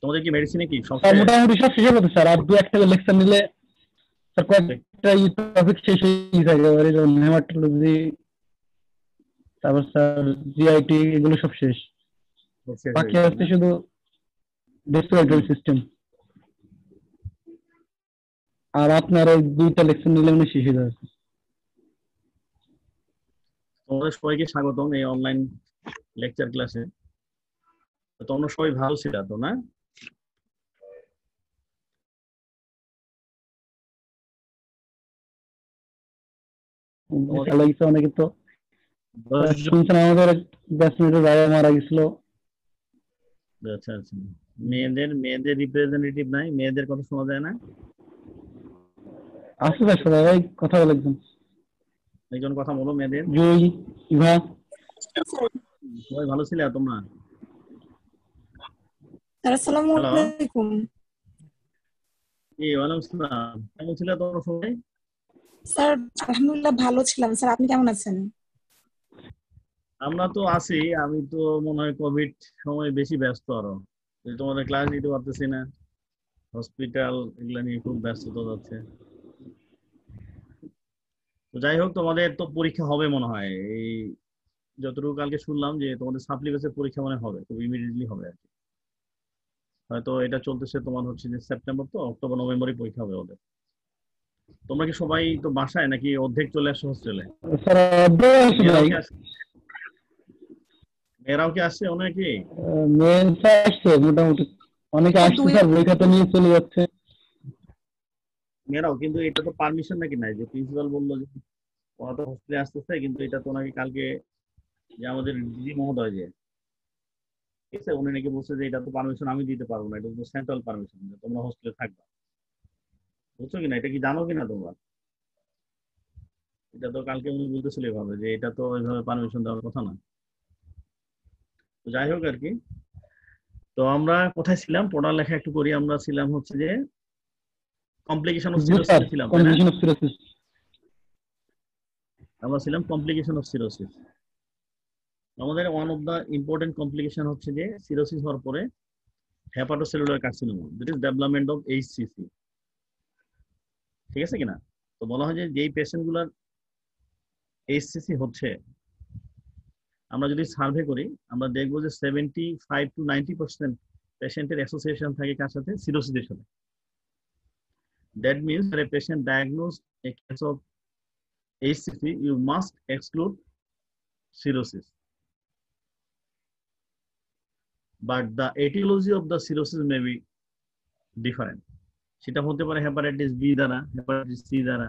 তোমাদের কি মেডিসিনে কি সব স্যার শেষ? মোটামুটি সব শেষ হতে স্যার, আর দু একটা লেকচার নিলে স্যার কয়েকটা টপিক শেষ হয়ে থাকে, এবারে যেমন হেমাটোলজি, তারপর স্যার জিআইটি, এগুলো সব শেষ। সব শেষ হয়ে বাকি গেছে আছে না? শুধু রেসপিরেটরি হুম। সিস্টেম। আর আপনার ওই দুইটা লেকচার নিলে উনি শেষ হয়ে যাবে। তোমাদের সবাইকে স্বাগতম এই অনলাইন লেকচার ক্লাসে। তোমরা সবাই ভালো ছিল তো না? তোমাদের ভালো লাগছে অনেকে তো। 10 জন। শুনছেন আমাদের ব্যাচমেটের বাবা মারা গেছিল। আচ্ছা আচ্ছা। মেয়েদের মেয়েদের রিপ্রেজেন্টেটিভ নাই, মেয়েদের কথা শোনা যায় না? আসতে স্যার সবাই কথা বলে একদম। একজন কথা বলো মেয়েদের। জুই, ইভা। সবাই ভালো ছিল তোমরা? স্যার আসসালামু হ্যালো। আলাইকুম। ওয়ালাইকুম আসসালাম, কেমন ছিল তোমরা সবাই? স্যার আলহামদুলিল্লাহ ভালো ছিলাম। স্যার আপনি কেমন আছেন? আমরা তো আছি। আমি তো মনে হয় কোভিড সময় বেশি ব্যস্ত আরো, তোমাদের ক্লাস নিতে পারতেছি না, হসপিটাল এগুলা নিয়ে খুব ব্যস্ততা যাচ্ছে। তো যাই হোক, তোমাদের তো পরীক্ষা হবে মনে হয় এই, যতটুকু কালকে শুনলাম যে তোমাদের সাপ্লিমেন্টের পরীক্ষা মনে হবে, খুব ইমিডিয়েটলি হবে আর কি। হয়তো এটা চলতেছে তোমার হচ্ছে যে সেপ্টেম্বর, তো অক্টোবর নভেম্বরে পরীক্ষা হবে ওদের। তোমরা কি সবাই তো বাসায় নাকি অর্ধেক চলে আসছো হোস্টেলে? স্যার অর্ধেক আসে মেয়েরাও নাই। কি আসছে? মেয়েরাও কি আসছে অনেকে? মেন স্যার আসছে মোটামুটি, অনেকে স্যার আসছে দুই স্যার, বই খাতা নিয়ে চলে যাচ্ছে। মেয়েরাও কিন্তু এটা তো পারমিশন নাকি নাই, যে প্রিন্সিপাল বললো যে ওরা তো হোস্টেলে আসতেছে, কিন্তু এটা তো নাকি কালকে যে আমাদের দিদি মহোদয় যে, ঠিক আছে, উনি নাকি বলছে যে এটা তো পারমিশন আমি দিতে পারবো না, এটা তো সেন্ট্রাল পারমিশন যে তোমরা হোস্টেলে থাকবা। বুঝছো কিনা, এটা কি জানো কিনা তোমরা? এটা তো কালকে উনি বলতেছিল এভাবে যে এটা তো ওইভাবে পারমিশন দেওয়ার কথা না। তো যাই হোক আর কি। তো আমরা কোথায় ছিলাম, পড়ালেখা একটু করি। আমরা ছিলাম হচ্ছে যে কমপ্লিকেশন অফ জি স্যার, সিরোসিসে ছিলাম, তাই না? Condition of cirrhosis. আমরা ছিলাম কমপ্লিকেশন অফ সিরোসিস। আমাদের one of the important complication হচ্ছে যে সিরোসিস হওয়ার পরে hepatocellular carcinoma, that is development of HCC. ঠিক আছে কিনা? তো বলা হয় যে যেই পেশেন্ট গুলার এইচসিসি হচ্ছে, আমরা যদি সার্ভে করি আমরা দেখবো যে 75 to 90% পেশেন্টের অ্যাসোসিয়েশন থাকে কার সাথে? সিরোসিসের সাথে। That means a patient diagnose a case of HCC, you must exclude cirrhosis, but the etiology of the cirrhosis may be different. সেটা হতে পারে হেপাটাইটিস বি দ্বারা, হেপাটাইটিস সি দ্বারা,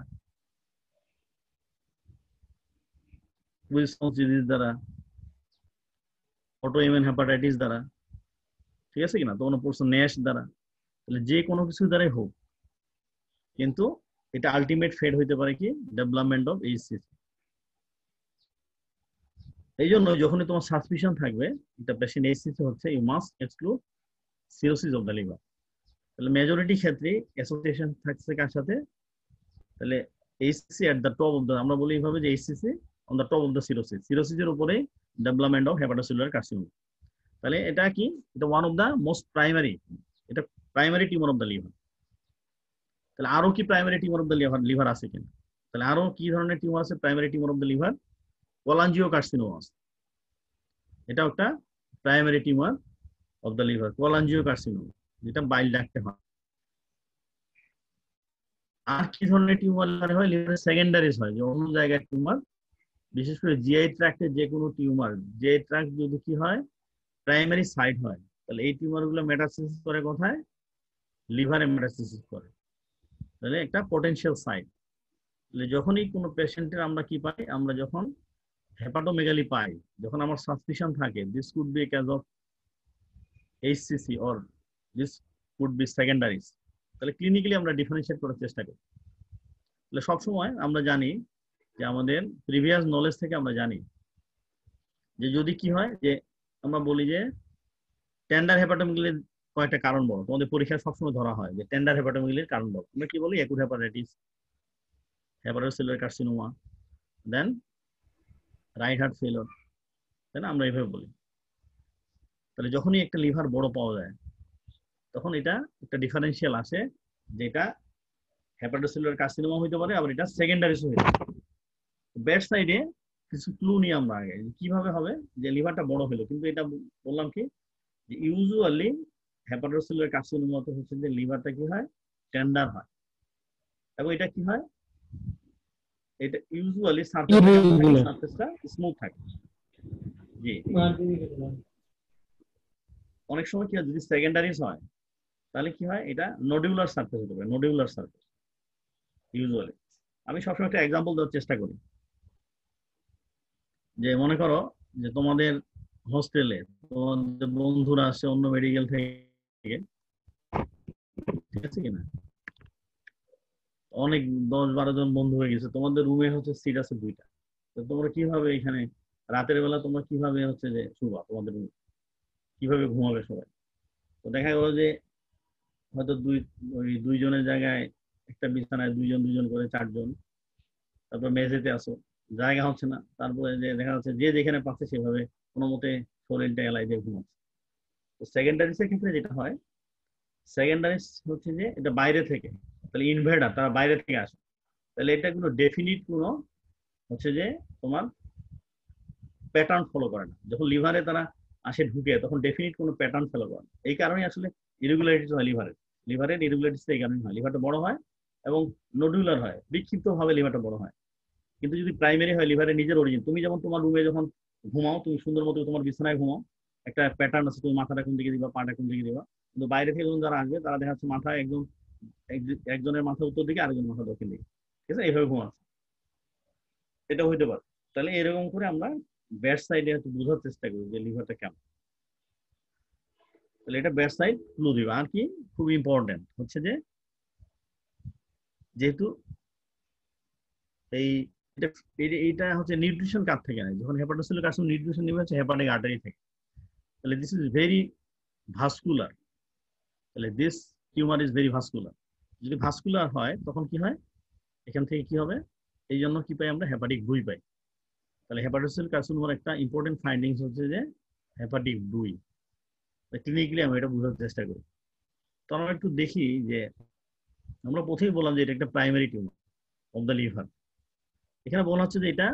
উইলসন ডিজিজ দ্বারা, অটোইমিউন হেপাটাইটিস দ্বারা, ঠিক আছে কিনা? তো কোনো পড়ছে ন্যাশ দ্বারা। তাহলে যে কোনো কিছু দ্বারাই হোক, কিন্তু এটা আলটিমেট ফেড হইতে পারে কি? Development of HCC. এই জন্য যখনই তোমার সাসপিশন থাকবে এটা পেশেন্ট এইচসিসি হচ্ছে, you must exclude cirrhosis of the liver. তাহলে মেজরিটি ক্ষেত্রে অ্যাসোসিয়েশন থাকছে কার সাথে? তাহলে HCC at the top of the, আমরা বলি এইভাবে যে HCC on the top of the cirrhosis, সিরোসিসের উপরে ডেভেলপমেন্ট অফ হেপাটোসেলুলার কার্সিনোমা। তাহলে এটা কি? এটা one of the most primary, এটা primary tumour of the liver. তাহলে আরো কি primary tumour of the liver আছে কিনা? তাহলে আরো কি ধরনের টিউমার আছে primary tumour of the liver? Cholangiocarcinoma, এটা একটা primary tumour of the liver, cholangiocarcinoma, যেটা বাইল ডাক্টে হয়। আর কি ধরনের টিউমার হয়? লিভারের সেকেন্ডারিজ হয়, যে অন্য জায়গায় টিউমার, বিশেষ করে জিআই ট্র্যাক্টের যে কোনো টিউমার, জিআই ট্র্যাক্ট যদি কি হয়, প্রাইমারি সাইট হয়, তাহলে এই টিউমার গুলো মেটাস্টেসিস করে কোথায়? লিভারে মেটাস্টেসিস করে। তাহলে একটা পটেনশিয়াল সাইট। তাহলে যখনই কোনো পেশেন্টের আমরা কি পাই, আমরা যখন হেপাটোমেগালি পাই, যখন আমার সাসপিশন থাকে this could be case of HCC or this could be secondaries, তাহলে ক্লিনিক্যালি আমরা ডিফারেন্সিয়েট করার চেষ্টা করি। তাহলে সবসময় আমরা জানি যে আমাদের প্রিভিয়াস নলেজ থেকে আমরা জানি যে যদি কি হয়, যে আমরা বলি যে টেন্ডার হেপাটোমেগালির কয়েকটা কারণ বলো, তোমাদের পরীক্ষায় সবসময় ধরা হয় যে টেন্ডার হেপাটোমেগালির কারণ বলো। আমরা কি বলি? অ্যাকুট হেপাটাইটিস, হেপাটোসেলুলার কার্সিনোমা, দেন রাইট হার্ট ফেলিওর, তাই না? আমরা এইভাবে বলি। তাহলে যখনই একটা লিভার বড় পাওয়া যায়, তখন এটা একটা ডিফারেন্সিয়াল আসে, যেটা হেপাটোসেলুলার কার্সিনোমা হইতে পারে, আবার এটা সেকেন্ডারি হইতে পারে। ব্যাড সাইডে কিছু ক্লু নিয়ে আমরা আগে কিভাবে হবে যে লিভারটা বড় হলো, কিন্তু এটা বললাম কি যে ইউজুয়ালি হেপাটোসেলুলার কার্সিনোমাতে হচ্ছে যে লিভারটা কি হয়, টেন্ডার হয়, এবং এটা কি হয়, এটা ইউজুয়ালি সারফেসটা কেমন থাকে, ইরেগুলার। সারফেসটা স্মুথ থাকে। জি, অনেক সময় কি হয় যদি সেকেন্ডারিজ হয় তাহলে কি হয়, এটা নডিউলার সারফেস হতে পারে, নডিউলার সারফেস ইউজুয়ালি। আমি সবসময় একটা এক্সাম্পল দেওয়ার চেষ্টা করি, যে মনে করো যে তোমাদের হোস্টেলে তোমাদের বন্ধুরা আসছে অন্য মেডিকেল থেকে, ঠিক আছে কিনা, অনেক 10-12 জন বন্ধু হয়ে গেছে, তোমাদের রুমে হচ্ছে সিট আছে 2টা, তো তোমরা কিভাবে এখানে রাতের বেলা তোমরা কিভাবে হচ্ছে যে শুবা, তোমাদের রুমে কিভাবে ঘুমাবে সবাই? তো দেখা গেলো যে হয়তো ওই 2 জনের জায়গায় একটা বিছানায় 2জন করে 4 জন, তারপর মেঝেতে আসো, জায়গা হচ্ছে না, তারপরে যে দেখা যাচ্ছে যে যেখানে পাচ্ছে সেভাবে কোনো মতে শরীরটা এলাই দিয়ে ঘুমাচ্ছে। তো সেকেন্ডারিসের ক্ষেত্রে যেটা হয়, সেকেন্ডারিস হচ্ছে যে এটা বাইরে থেকে, তাহলে ইনভেডার তারা বাইরে থেকে আসে, তাহলে এটা কোনো ডেফিনিট কোনো হচ্ছে যে তোমার প্যাটার্ন ফলো করে না। যখন লিভারে তারা আসে ঢুকে তখন ডেফিনিট কোনো প্যাটার্ন ফলো করে না। এই কারণে আসলে ইরেগুলারিটিস হয় লিভারের ইরেগুলারিটিস এই কারণে হয়, লিভারটা বড় হয় এবং নডুলার হয়, বিক্ষিপ্ত ভাবে লিভারটা বড় হয়। কিন্তু যদি প্রাইমারি হয় লিভারের নিজের অরিজিন, তুমি যেমন তোমার রুমে যখন ঘুমাও, তুমি সুন্দর মতো তোমার বিছানায় ঘুমাও, একটা প্যাটার্ন আছে, তুমি মাথাটা কোন দিকে দিবা, পাটা কোন দিকে দিবা, কিন্তু বাইরে থেকে যখন যারা আসবে তারা দেখা যাচ্ছে মাথা একজনের মাথা উত্তর দিকে, আরেকজনের মাথা দক্ষিণ দিকে, ঠিক আছে, এইভাবে ঘুমাচ্ছে, এটা হইতে পারে। তাহলে এরকম করে আমরা ব্যাড সাইডে একটু বোঝার চেষ্টা করি যে লিভারটা কেমন। তাহলে এটা ব্যাড সাইড ক্লু দিবা। আর কি খুব ইম্পর্টেন্ট হচ্ছে যে যেহেতু এই এইটা হচ্ছে নিউট্রিশন কার থেকে নেয়, যখন হেপাটোসেলুলার কার্সিনোমা নিউট্রিশন নিবে হচ্ছে হেপাটিক আর্টারি থেকে, তাহলে দিস ইজ ভেরি ভাস্কুলার, তাহলে this tumour is very vascular. যদি ভাস্কুলার হয় তখন কি হয়, এখান থেকে কি হবে, এই জন্য কি পাই আমরা, হেপাটিক 2 পাই। তাহলে হেপাটোসেলুলার কার্সিনোমার একটা ইম্পর্টেন্ট ফাইন্ডিংস হচ্ছে যে হেপাটিক 2। ক্লিনিক্যালি আমি এটা বোঝার চেষ্টা করি। তো আমরা একটু দেখি যে আমরা প্রথমেই বললাম যে এটা একটা primary tumour of the liver. এখানে বলা হচ্ছে যে এটা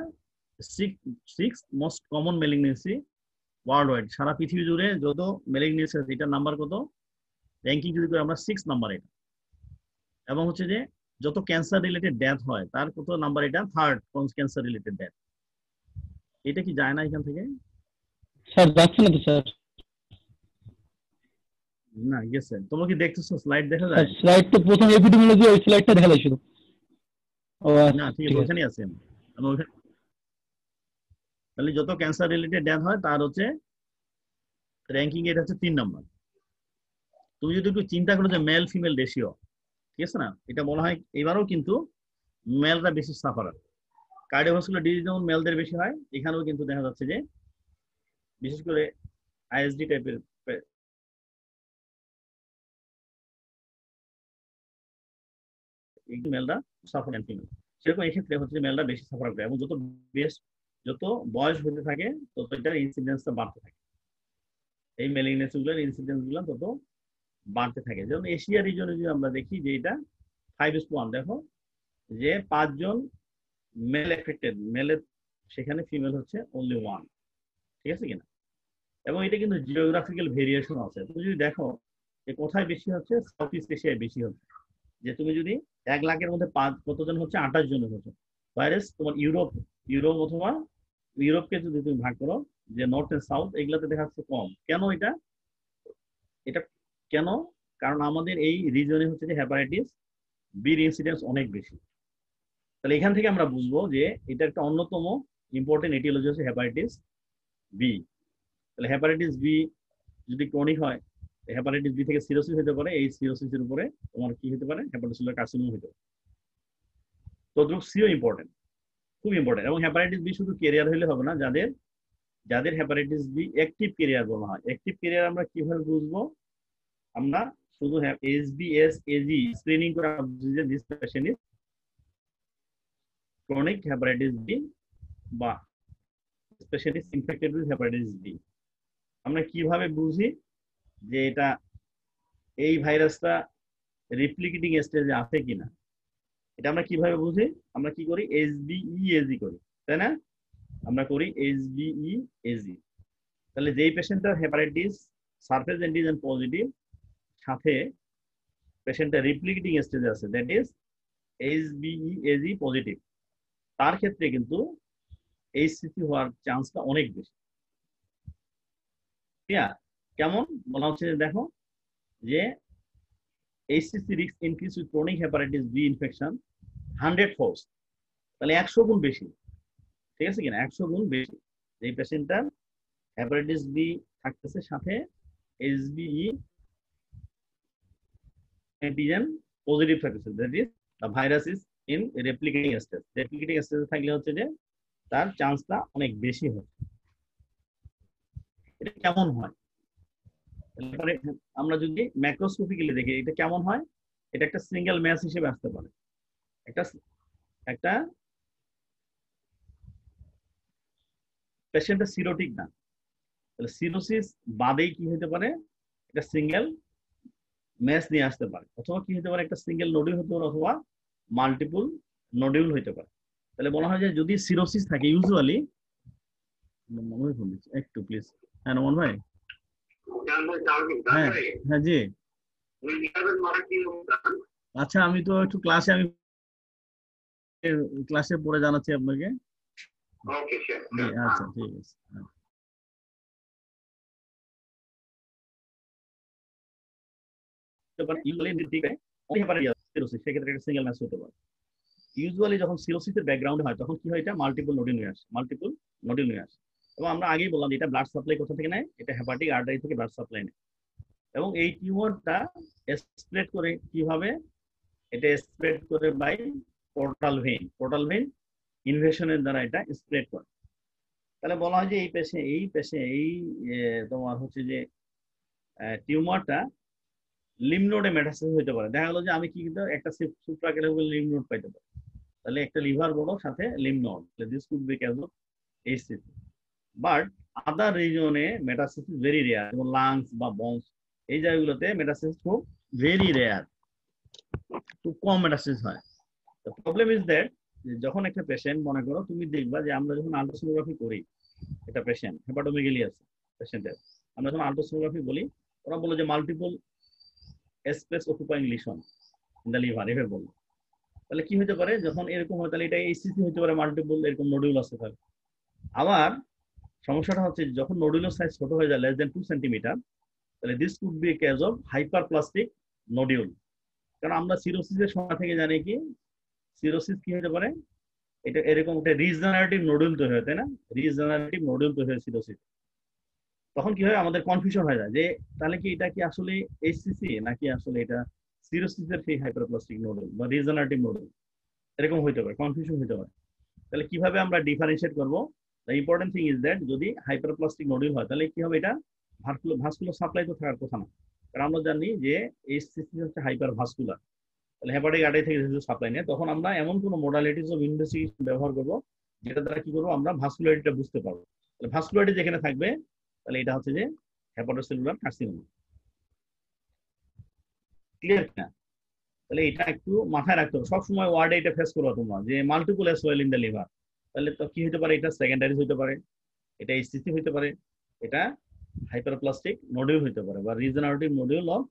six most common malignancy worldwide, সারা পৃথিবী জুড়ে যত ম্যালিগনেন্সি আছে এটার নাম্বার কত, র্যাঙ্কিং যদি করে আমরা 6 নাম্বার এটা। এবং হচ্ছে যে যত ক্যান্সার রিলেটেড ডেথ হয় তার কত নাম্বার, এটা 3rd ক্যান্সার রিলেটেড ডেথ। এটা কি যায় না এখান থেকে? স্যার যাচ্ছে না তো স্যার। না গেছে, তোমরা কি দেখতেছো স্লাইড দেখা স্যার যায়? স্লাইড তো প্রথম এপিডেমিওলজি ওই স্লাইডটা দেখা যায় শুধু। ও না আচ্ছা ঠিক ঠিক আছে, আছে। ওইখানেই আছে। তাহলে যত ক্যান্সার রিলেটেড ডেথ হয় তার হচ্ছে র্যাঙ্কিং এটা হচ্ছে 3 নাম্বার। তুমি যদি একটু চিন্তা করো যে মেল ফিমেল রেশিও, ঠিক আছে না, এটা বলা হয় এবারও কিন্তু মেলরা বেশি সাফারার। কার্ডিওভাস্কুলার ডিজিজ যেমন মেলদের বেশি হয়, এখানেও কিন্তু দেখা যাচ্ছে যে বিশেষ করে আইএসডি টাইপের মেলরা সাফার অ্যান্ড ফিমেল, সেরকম এই ক্ষেত্রে হচ্ছে মেলরা বেশি সাফার করে, এবং যত বয়স হতে থাকে তত এটার ইনসিডেন্সটা বাড়তে থাকে, এই ম্যালিগনেন্সি গুলোর ইনসিডেন্স গুলো তত বাড়তে থাকে। যেমন এশিয়া রিজনে যদি আমরা দেখি যে এটা 5:1, দেখো যে 5 জন মেল এফেক্টেড, মেলের সেখানে ফিমেল হচ্ছে অনলি 1, ঠিক আছে কিনা। এবং এটা কিন্তু জিওগ্রাফিক্যাল ভেরিয়েশন আছে, তুমি যদি দেখো যে কোথায় বেশি হচ্ছে, সাউথ ইস্ট এশিয়ায় বেশি হচ্ছে। যে তুমি যদি 1 লাখের মধ্যে 5 কতজন হচ্ছে, 28 জন হচ্ছে। ভাইরাস তোমার ইউরোপ অথবা ইউরোপকে যদি তুমি ভাগ করো যে নর্থ এন্ড সাউথ, এগুলাতে দেখা যাচ্ছে কম। কেন এটা এটা কেন? কারণ আমাদের এই রিজনে হচ্ছে যে হেপাটাইটিস বির ইনসিডেন্স অনেক বেশি। তাহলে এখান থেকে আমরা বুঝবো যে এটা একটা অন্যতম ইম্পর্টেন্ট এটিওলজি হচ্ছে হেপাটাইটিস বি। তাহলে হেপাটাইটিস বি যদি ক্রনিক হয়, হেপাটাইটিস বি থেকে সিরোসিস হতে পারে, এই সিরোসিসের উপরে তোমার কি হতে পারে, হেপাটোসেলুলার কার্সিনোমা হতে পারে। তো সিও ইম্পর্টেন্ট, খুব ইম্পর্টেন্ট। এবং হেপাটাইটিস বি শুধু ক্যারিয়ার হলে হবে না, যাদের যাদের হেপাটাইটিস বি অ্যাক্টিভ ক্যারিয়ার বলা হয়। অ্যাক্টিভ ক্যারিয়ার আমরা কিভাবে বুঝবো, আমরা শুধু এসবিএস এজি স্ক্রিনিং করে বুঝি this patient is chronic hepatitis B বা specially infected with hepatitis B. আমরা কিভাবে বুঝি যে এটা এই ভাইরাসটা রেপ্লিকেটিং স্টেজে আছে কিনা। এটা আমরা কিভাবে বুঝি? আমরা কি করি? HBeAg করি, তাই না? আমরা করি HBeAg। তাহলে যেই পেশেন্টটার হেপাটাইটিস সারফেস অ্যান্টিজেন পজিটিভ, সাথে পেশেন্টটা রিপ্লিকেটিং স্টেজে আছে, দ্যাট ইজ HBeAg পজিটিভ, তার ক্ষেত্রে কিন্তু এইচসিসি হওয়ার চান্সটা অনেক বেশি। কেমন বলা হচ্ছে? দেখো যে HCC risk increase with chronic hepatitis B infection 100-fold, তাহলে 100 গুণ বেশি, ঠিক আছে কিনা? 100 গুণ বেশি এই পেশেন্টটার হেপাটাইটিস বি থাকতেছে, সাথে HBe অ্যান্টিজেন পজিটিভ থাকতেছে, that is the virus is in replicating stage. Replicating স্টেজে থাকলে হচ্ছে যে তার চান্সটা অনেক বেশি হয়। এটা কেমন হয়? তারপরে আমরা যদি ম্যাক্রোস্কোপিক্যালি দেখি এটা কেমন হয়, এটা একটা সিঙ্গেল ম্যাচ হিসেবে আসতে পারে। একটা পেশেন্টের সিরোটিক না, তাহলে সিরোসিস বাদেই কি হতে পারে? এটা সিঙ্গেল ম্যাচ নিয়ে আসতে পারে, অথবা কি হতে পারে? একটা সিঙ্গেল নোডিউল হতে পারে, অথবা মাল্টিপল নোডিউল হতে পারে। তাহলে বলা হয় যে যদি সিরোসিস থাকে ইউজুয়ালি, একটু প্লিজ। হ্যাঁ নমন ভাই। হ্যাঁ হ্যাঁ জি। আচ্ছা আমি তো একটু ক্লাসে পড়ে জানাচ্ছি আপনাকে। আচ্ছা ঠিক আছে। সেক্ষেত্রে একটা সিঙ্গেল ম্যাচ হতে পারে। ইউজুয়ালি যখন সিরোসিসের ব্যাকগ্রাউন্ড হয় তখন কি হয়? এটা মাল্টিপল নোডিউল নিয়ে আসে, এবং আমরা আগেই বললাম এটা ব্লাড সাপ্লাই কোথা থেকে নেয়? এটা হেপাটিক আর্টারি থেকে ব্লাড সাপ্লাই নেয়। এবং এই টিউমারটা স্প্রেড করে কিভাবে? এটা স্প্রেড করে বাই পোর্টাল ভেইন ইনভেশনের দ্বারা এটা স্প্রেড করে। তাহলে বলা হয় যে এই তোমার হচ্ছে যে টিউমারটা লিম্ফ নোডে মেটাস্টেসিস হতে পারে। দেখা গেল যে আমি কি কিন্তু একটা সুপ্রাক্যানিয়াল লিম্ফ নোড পাইতে পারি, তাহলে একটা লিভার বড় সাথে lymph node, this could be cause of HCC. But other রিজনে মেটাস্টেসিস ভেরি রেয়ার, যেমন লাংস বা বনস, এই জায়গাগুলোতে মেটাস্টেসিস খুব ভেরি রেয়ার, খুব কম মেটাস্টেসিস হয়। দ্য প্রবলেম ইজ দ্যাট যখন একটা পেশেন্ট, মনে করো তুমি দেখবা যে আমরা যখন আল্ট্রাসোনোগ্রাফি করি, একটা পেশেন্ট হেপাটোমেগালি আছে পেশেন্টের, আমরা যখন আল্ট্রাসোনোগ্রাফি বলি, ওরা বলে যে multiple space occupying lesion in the liver, এভাবে বলবো। তাহলে কি হতে পারে? যখন এরকম হয় তাহলে এটা এইচসিসি হতে পারে, মাল্টিপল এরকম নোডিউল আছে। তাহলে আবার সমস্যাটা হচ্ছে যখন নোডুলার সাইজ ছোট হয়ে যায়, লেস দেন 2 সেন্টিমিটার, তাহলে this could B cage of hyperplastic nodule. কারণ আমরা সিরোসিসের সময় থেকে জানি কি সিরোসিস কি হতে পারে? এটা এরকম একটা রিজেনারেটিভ নোডুল তৈরি হয়, তাই না? রিজেনারেটিভ নোডুল তৈরি হয় সিরোসিস। তখন কি হয়? আমাদের কনফিউশন হয়ে যায় যে তাহলে কি এটা কি আসলে এইচসিসি নাকি আসলে এটা সিরোসিসের সেই হাইপারপ্লাস্টিক নোডুল বা রিজেনারেটিভ নোডুল, এরকম হইতে পারে, কনফিউশন হতে পারে। তাহলে কিভাবে আমরা ডিফারেন্সিয়েট করব? The important thing is that যদি হাইপারপ্লাস্টিক নোডুল হয় তাহলে কি হবে? এটা ভাস্কুলার সাপ্লাই তো থাকার কথা না, কারণ আমরা জানি যে এইচসিসি হচ্ছে হাইপার ভাস্কুলার, তাহলে হেপাটিক আর্টারি থেকে যেহেতু সাপ্লাই নেয়, তখন আমরা এমন কোনো মডালিটিস অফ ইনভেস্টিগেশন ব্যবহার করব যেটা দ্বারা কি করবো? আমরা ভাস্কুলারিটিটা বুঝতে পারবো। তাহলে ভাস্কুলারিটি যেখানে থাকবে তাহলে এটা হচ্ছে যে হেপাটোসেলুলার কার্সিনোমা। ক্লিয়ার কিনা? তাহলে এটা একটু মাথায় রাখতে হবে সবসময়, ওয়ার্ডে এটা ফেস করবো তোমরা যে multiple Soyel in the liver. তাহলে তো কি হতে পারে? এটা সেকেন্ডারি হতে পারে, এটা এইচসিসি হতে পারে, এটা হাইপারপ্লাস্টিক নোডিউল হতে পারে, বা রিজেনারেটিভ নোডিউল অফ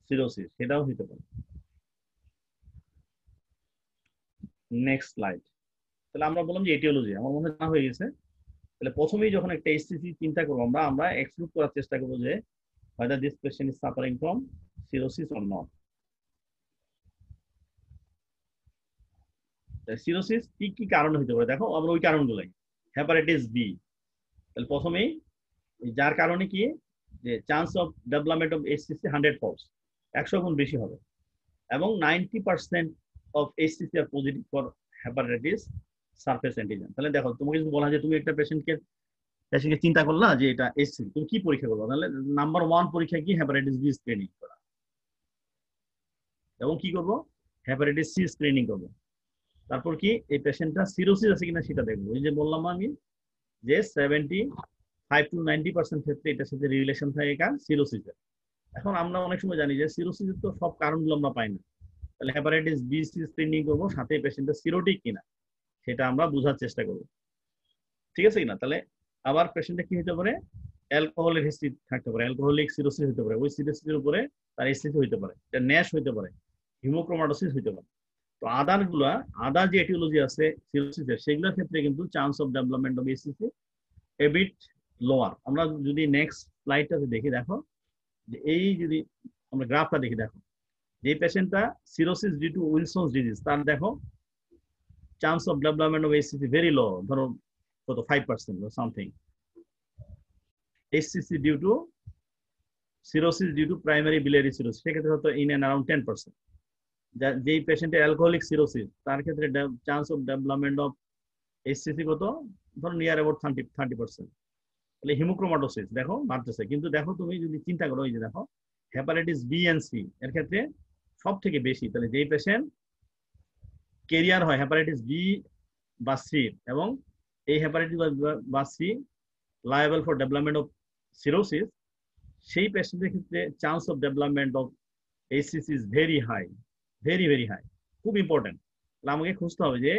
সিরোসিস, সেটাও হতে পারে। Next slide. তাহলে আমরা বললাম যে এটিওলজি আমার মনে জানা হয়ে গেছে। তাহলে প্রথমেই যখন একটা এইচসিসি চিন্তা করবো আমরা এক্সক্লুড করার চেষ্টা করবো যে whether this patient is suffering from cirrhosis or not. Cirrhosis কি কি কারণে হতে পারে? দেখো আমরা ওই কারণগুলাই, হেপাটাইটিস বি। তাহলে প্রথমেই যার কারণে কি যে chance of development of HCC 100-fold, 100 গুণ বেশি হবে, এবং 90% of HCC are positive for hepatitis surface antigen. তাহলে দেখো তোমাকে যদি বলা যায় তুমি একটা পেশেন্টকে চিন্তা করলা যে এটা এইচসিসি, তুমি কি পরীক্ষা করবো? তাহলে নাম্বার 1 পরীক্ষা কি? হেপাটাইটিস বি স্ক্রিনিং করা, এবং কি করবো? হেপাটাইটিস সি স্ক্রিনিং করবো। তারপর কি এই পেশেন্টটা সিরোসিস আছে কিনা সেটা দেখবো। এই যে বললাম আমি যে 75 to 90% ক্ষেত্রে এটার সাথে রিলেশন থাকে কার? সিরোসিসের। এখন আমরা অনেক সময় জানি যে সিরোসিসের তো সব কারণগুলো আমরা পাই না, তাহলে হেপাটাইটিস বি সি স্ক্রিনিং করবো, সাথে পেশেন্টটা সিরোটিক কিনা সেটা আমরা বোঝার চেষ্টা করবো, ঠিক আছে কিনা। তাহলে আবার পেশেন্টটা কি হতে পারে, অ্যালকোহলের হিস্ট্রি থাকতে পারে, অ্যালকোহলিক সিরোসিস হতে পারে, ওই সিরোসিসের উপরে তার এসিসি হতে পারে, এটা ন্যাশ হতে পারে, হিমোক্রোমাটোসিস হতে পারে। তো আদার যে এটিওলজি আছে সিরোসিসের, সেগুলোর ক্ষেত্রে কিন্তু chance of development of ACC a bit lower. আমরা যদি নেক্সট স্লাইডটাতে দেখি, দেখো যে এই যদি আমরা গ্রাফটা দেখি, দেখো যে পেশেন্টটা cirrhosis due to Wilson's disease, তার দেখো chance of development of HCC very low, ধরো কত 5% or something. HCC due to cirrhosis due to primary biliary cirrhosis, সেক্ষেত্রে হয়তো in and around 10%। যেই পেশেন্টের অ্যালকোহলিক সিরোসিস, তার ক্ষেত্রে chance of development of HCC কত, ধরো নিয়ার অ্যাবাউট 30%। তাহলে হিমোক্রোমাটোসিস দেখো বাড়তেছে। কিন্তু দেখো তুমি যদি চিন্তা করো, এই যে দেখো হেপাটাইটিস বি এন্ড সি এর ক্ষেত্রে সব থেকে বেশি, তাহলে যেই পেশেন্ট কেরিয়ার হয় হেপাটাইটিস বি বা সি, এবং এই হেপাটাইটিস বা C liable for development of cirrhosis, সেই পেশেন্টের ক্ষেত্রে chance of development of HCC is very high, very very high, খুব ইম্পর্টেন্ট। তাহলে আমাকে খুঁজতে হবে যে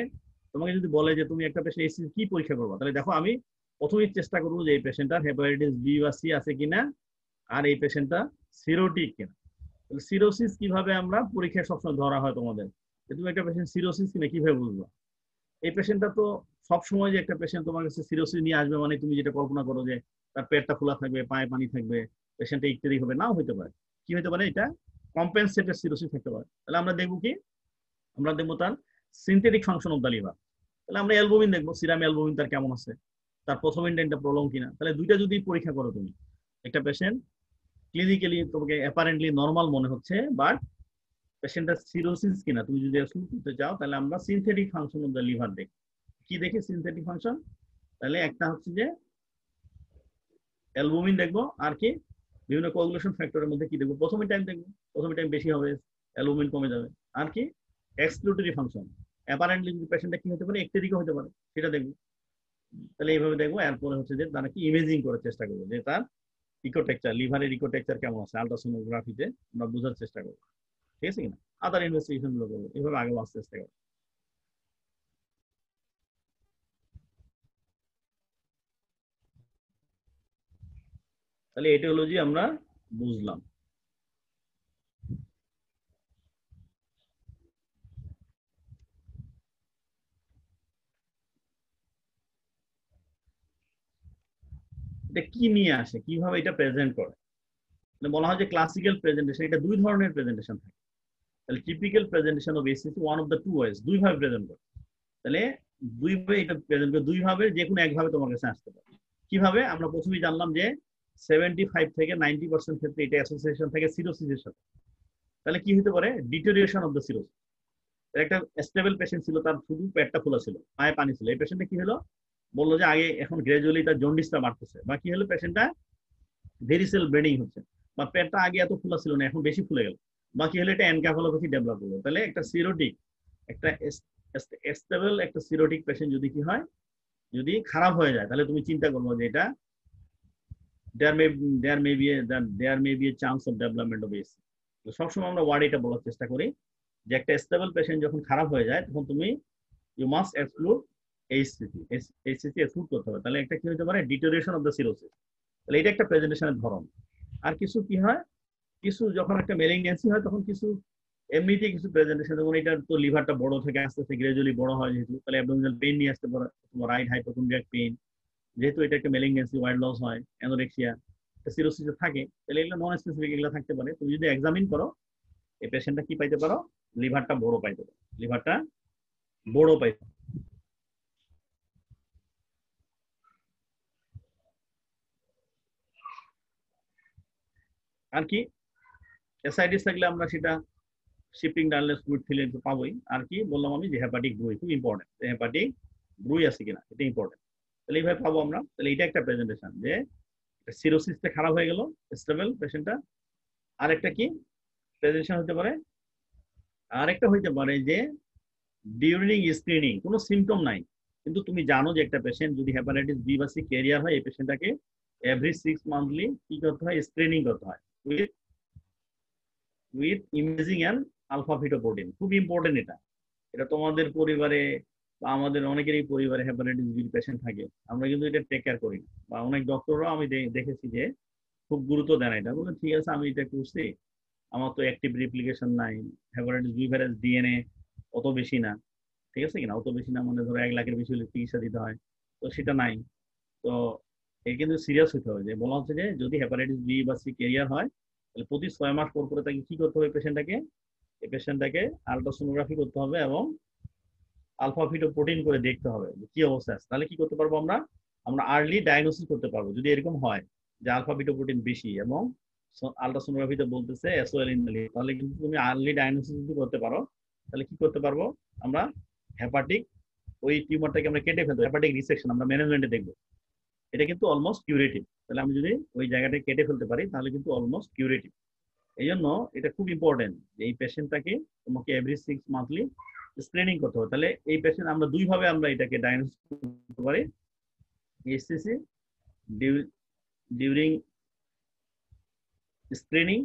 তোমাকে যদি বলে যে তুমি একটা পেশেন্ট এইচসিসি কি পরীক্ষা করবো, তাহলে দেখো আমি প্রথমেই চেষ্টা করবো যে এই পেশেন্টটার হেপাটাইটিস বি বা সি আছে কিনা, আর এই পেশেন্টটা সিরোটিক কিনা। তাহলে সিরোসিস কিভাবে আমরা পরীক্ষায় সবসময় ধরা হয় তোমাদের, তুমি একটা পেশেন্ট সিরোসিস কিনা কিভাবে বুঝবো। এই পেশেন্টটা তো সবসময় যে একটা পেশেন্ট তোমার কাছে সিরোসিস নিয়ে আসবে মানে তুমি যেটা কল্পনা করো যে তার পেটটা খোলা থাকবে, পায়ে পানি থাকবে, পেশেন্টটা ইত্যাদি হবে, নাও হতে পারে। কি হতে পারে, এটা কম্পেনসেটেড সিরোসিস থাকতে পারে। তাহলে আমরা দেখবো কি, আমরা দেখবো তার synthetic function of the liver. তাহলে আমরা অ্যালবুমিন দেখবো, সিরাম অ্যালবুমিন তার কেমন আছে, তার প্রথম ইন্ডেন্টটা প্রলং কিনা। তাহলে দুইটা যদি পরীক্ষা করো তুমি, একটা পেশেন্ট ক্লিনিক্যালি তোমাকে অ্যাপারেন্টলি নর্মাল মনে হচ্ছে, বাট পেশেন্টটা সিরোসিস কিনা তুমি যদি অ্যাসিউম করতে চাও, তাহলে আমরা synthetic function of the liver দেখি। কি দেখি সিনথেটিক ফাংশন, তাহলে একটা হচ্ছে যে অ্যালবুমিন দেখবো, আর কি বিভিন্ন কোয়াগুলেশন ফ্যাক্টরের মধ্যে কি দেখবো, প্রথমে টাইম দেখবো, প্রথমে টাইম বেশি হবে অ্যালবুমিন কমে যাবে। আর কি এক্সক্লুটরি ফাংশন, অ্যাপারেন্টলি যদি পেশেন্টটা কি হতে পারে, একটেরিকও হতে পারে, সেটা দেখবো। তাহলে এইভাবে দেখবো। এরপরে হচ্ছে যে তারা কি ইমেজিং করার চেষ্টা করবো, যে তার ইকোটেকচার, লিভারের ইকোটেকচার কেমন আছে, আলট্রাসোনোগ্রাফিতে আমরা বোঝার চেষ্টা করবো, ঠিক আছে কিনা। আদার ইনভেস্টিগেশন গুলো করবো, এইভাবে আগে আসতে চেষ্টা করবো। তাহলে এটিওলজি আমরা বুঝলাম। এটা কি নিয়ে আসে, কিভাবে এটা প্রেজেন্ট করে, বলা হয় যে ক্লাসিক্যাল প্রেজেন্টেশন, এটা দুই ধরনের প্রেজেন্টেশন থাকে। তাহলে typical presentation of ACC one of the two ways, দুই ভাবে প্রেজেন্ট করে। তাহলে দুইভাবে এটা প্রেজেন্ট করে, দুই ভাবে যে কোনো একভাবে তোমার কাছে আসতে পারে। কিভাবে, আমরা প্রথমেই জানলাম যে 75 থেকে 90% ক্ষেত্রে এটা অ্যাসোসিয়েশন থাকে সিরোসিসের সাথে। তাহলে কি হতে পারে, ডিটোরিয়েশন অফ দ্য সিরোসিস। একটা স্টেবল পেশেন্ট ছিল, তার শুধু পেটটা খোলা ছিল, পায়ে পানি ছিল, এই পেশেন্টটা কি হলো, বললো যে আগে এখন গ্রাজুয়ালি তার জন্ডিসটা বাড়তেছে, বা কি হলো পেশেন্টটা ভেরিসেল ব্লিডিং হচ্ছে, বা পেটটা আগে এত খোলা ছিল না, এখন বেশি ফুলে গেল, বা কি হলো এটা এনকেফালোপ্যাথি ডেভেলপ হলো। তাহলে একটা সিরোটিক, একটা স্টেবল একটা সিরোটিক পেশেন্ট যদি কি হয়, যদি খারাপ হয়ে যায়, তাহলে তুমি চিন্তা করবো যে এটা there may be a chance of development of ACC। সবসময় আমরা ওয়ার্ড এটা বলার চেষ্টা করি যে একটা স্টেবল পেশেন্ট যখন খারাপ হয়ে যায়, তখন তুমি you must exclude HCC exclude করতে হবে। তাহলে একটা কি হতে পারে, ডিটোরিয়েশন অফ দ্য সিরোসিস। তাহলে এটা একটা প্রেজেন্টেশনের ধরন। আর কিছু কি হয়, কিছু যখন একটা মেলিগন্যান্সি হয়, তখন কিছু এমনিতেই কিছু প্রেজেন্টেশন, যেমন এটা তো লিভারটা বড় থেকে আস্তে আস্তে গ্রাজুয়ালি বড় হয়, যেহেতু তাহলে অ্যাবডোমিনাল পেইন নিয়ে আসতে পারে, তোমার রাইট হাইপোকন্ড্রিয়াক পেইন, যেহেতু এটা একটা মেলিগন্যান্সি, ওয়াইট লস হয়, অ্যানোরেক্সিয়া, সিরোসিসে থাকে, তাহলে এগুলো নন স্পেসিফিক, এগুলো থাকতে পারে। তুমি যদি এক্সামিন করো, এই পেশেন্টটা কি পাইতে পারো, লিভারটা বড় পাইতে পারো, লিভারটা বড় পাইতে। আর কি এসআইটিস থাকলে আমরা সেটা শিফটিং ডায়ালনেস ফ্লুইড ফিলে পাবোই। আর কি বললাম আমি, যে হেপাটিক ব্রুই খুব ইম্পর্টেন্ট, হেপাটিক ব্রুই আছে কিনা এটা ইম্পর্টেন্ট। তাহলে এইভাবে পাবো আমরা। তাহলে এটা একটা প্রেজেন্টেশন, যে সিরোসিসটা খারাপ হয়ে গেল, স্টেবল পেশেন্টটা। আরেকটা কি প্রেজেন্টেশন হতে পারে, আরেকটা হইতে পারে যে ডিউরিং স্ক্রিনিং কোনো সিমটম নাই, কিন্তু তুমি জানো যে একটা পেশেন্ট যদি হেপাটাইটিস বি বা সি ক্যারিয়ার হয়, এই পেশেন্টটাকে এভরি 6 মান্থলি কি করতে হয়, স্ক্রিনিং করতে হয় with with imaging and alpha fetoprotein. খুব ইম্পর্টেন্ট এটা। এটা তোমাদের পরিবারে বা আমাদের অনেকেরই পরিবারে হেপাটাইটিস বি পেশেন্ট থাকে, আমরা কিন্তু এটা টেক কেয়ার করি না। বা অনেক ডক্টররাও আমি দেখেছি যে খুব গুরুত্ব দেয় না এটা, বলে ঠিক আছে আমি এটা করছি, আমার তো অ্যাক্টিভ রিপ্লিকেশন নাই, হেপাটাইটিস বি ভাইরাস ডিএনএ অত বেশি না, ঠিক আছে কিনা, অত বেশি না মানে ধরো 1 লাখের বেশি হলে চিকিৎসা দিতে হয়, তো সেটা নাই। তো এই কিন্তু সিরিয়াস হতে হবে, যে বলা হচ্ছে যে যদি হেপাটাইটিস বি বা সি ক্যারিয়ার হয় তাহলে প্রতি 6 মাস পর পরে তাকে কি করতে হবে, পেশেন্টটাকে এই পেশেন্টটাকে আলট্রাসোনোগ্রাফি করতে হবে এবং আলফা ফিটোপ্রোটিন করে দেখতে হবে যে কি অবস্থা আছে। তাহলে কি করতে পারবো আমরা, আমরা আর্লি ডায়াগনোসিস করতে পারবো। যদি এরকম হয় যে আলফা ফিটোপ্রোটিন বেশি এবং আলট্রাসোনোগ্রাফিতে বলতেছে এসওএল ইন দ্য লিভার, তাহলে কিন্তু তুমি আর্লি ডায়াগনোসিস যদি করতে পারো তাহলে কি করতে পারবো আমরা, হেপাটিক ওই টিউমারটাকে আমরা কেটে ফেলতে, হেপাটিক রিসেকশন আমরা ম্যানেজমেন্টে দেখবো, এটা কিন্তু অলমোস্ট কিউরেটিভ। তাহলে আমি যদি ওই জায়গাটা কেটে ফেলতে পারি তাহলে কিন্তু অলমোস্ট কিউরেটিভ। এই জন্য এটা খুব ইম্পর্টেন্ট যে এই পেশেন্টটাকে তোমাকে এভরি 6 মান্থলি স্ক্রিনিং করতে হবে। তাহলে এই পেশেন্ট আমরা দুইভাবে আমরা এটাকে ডায়াগনোস করতে পারি, এইচসিসি ডিউরিং স্ক্রিনিং,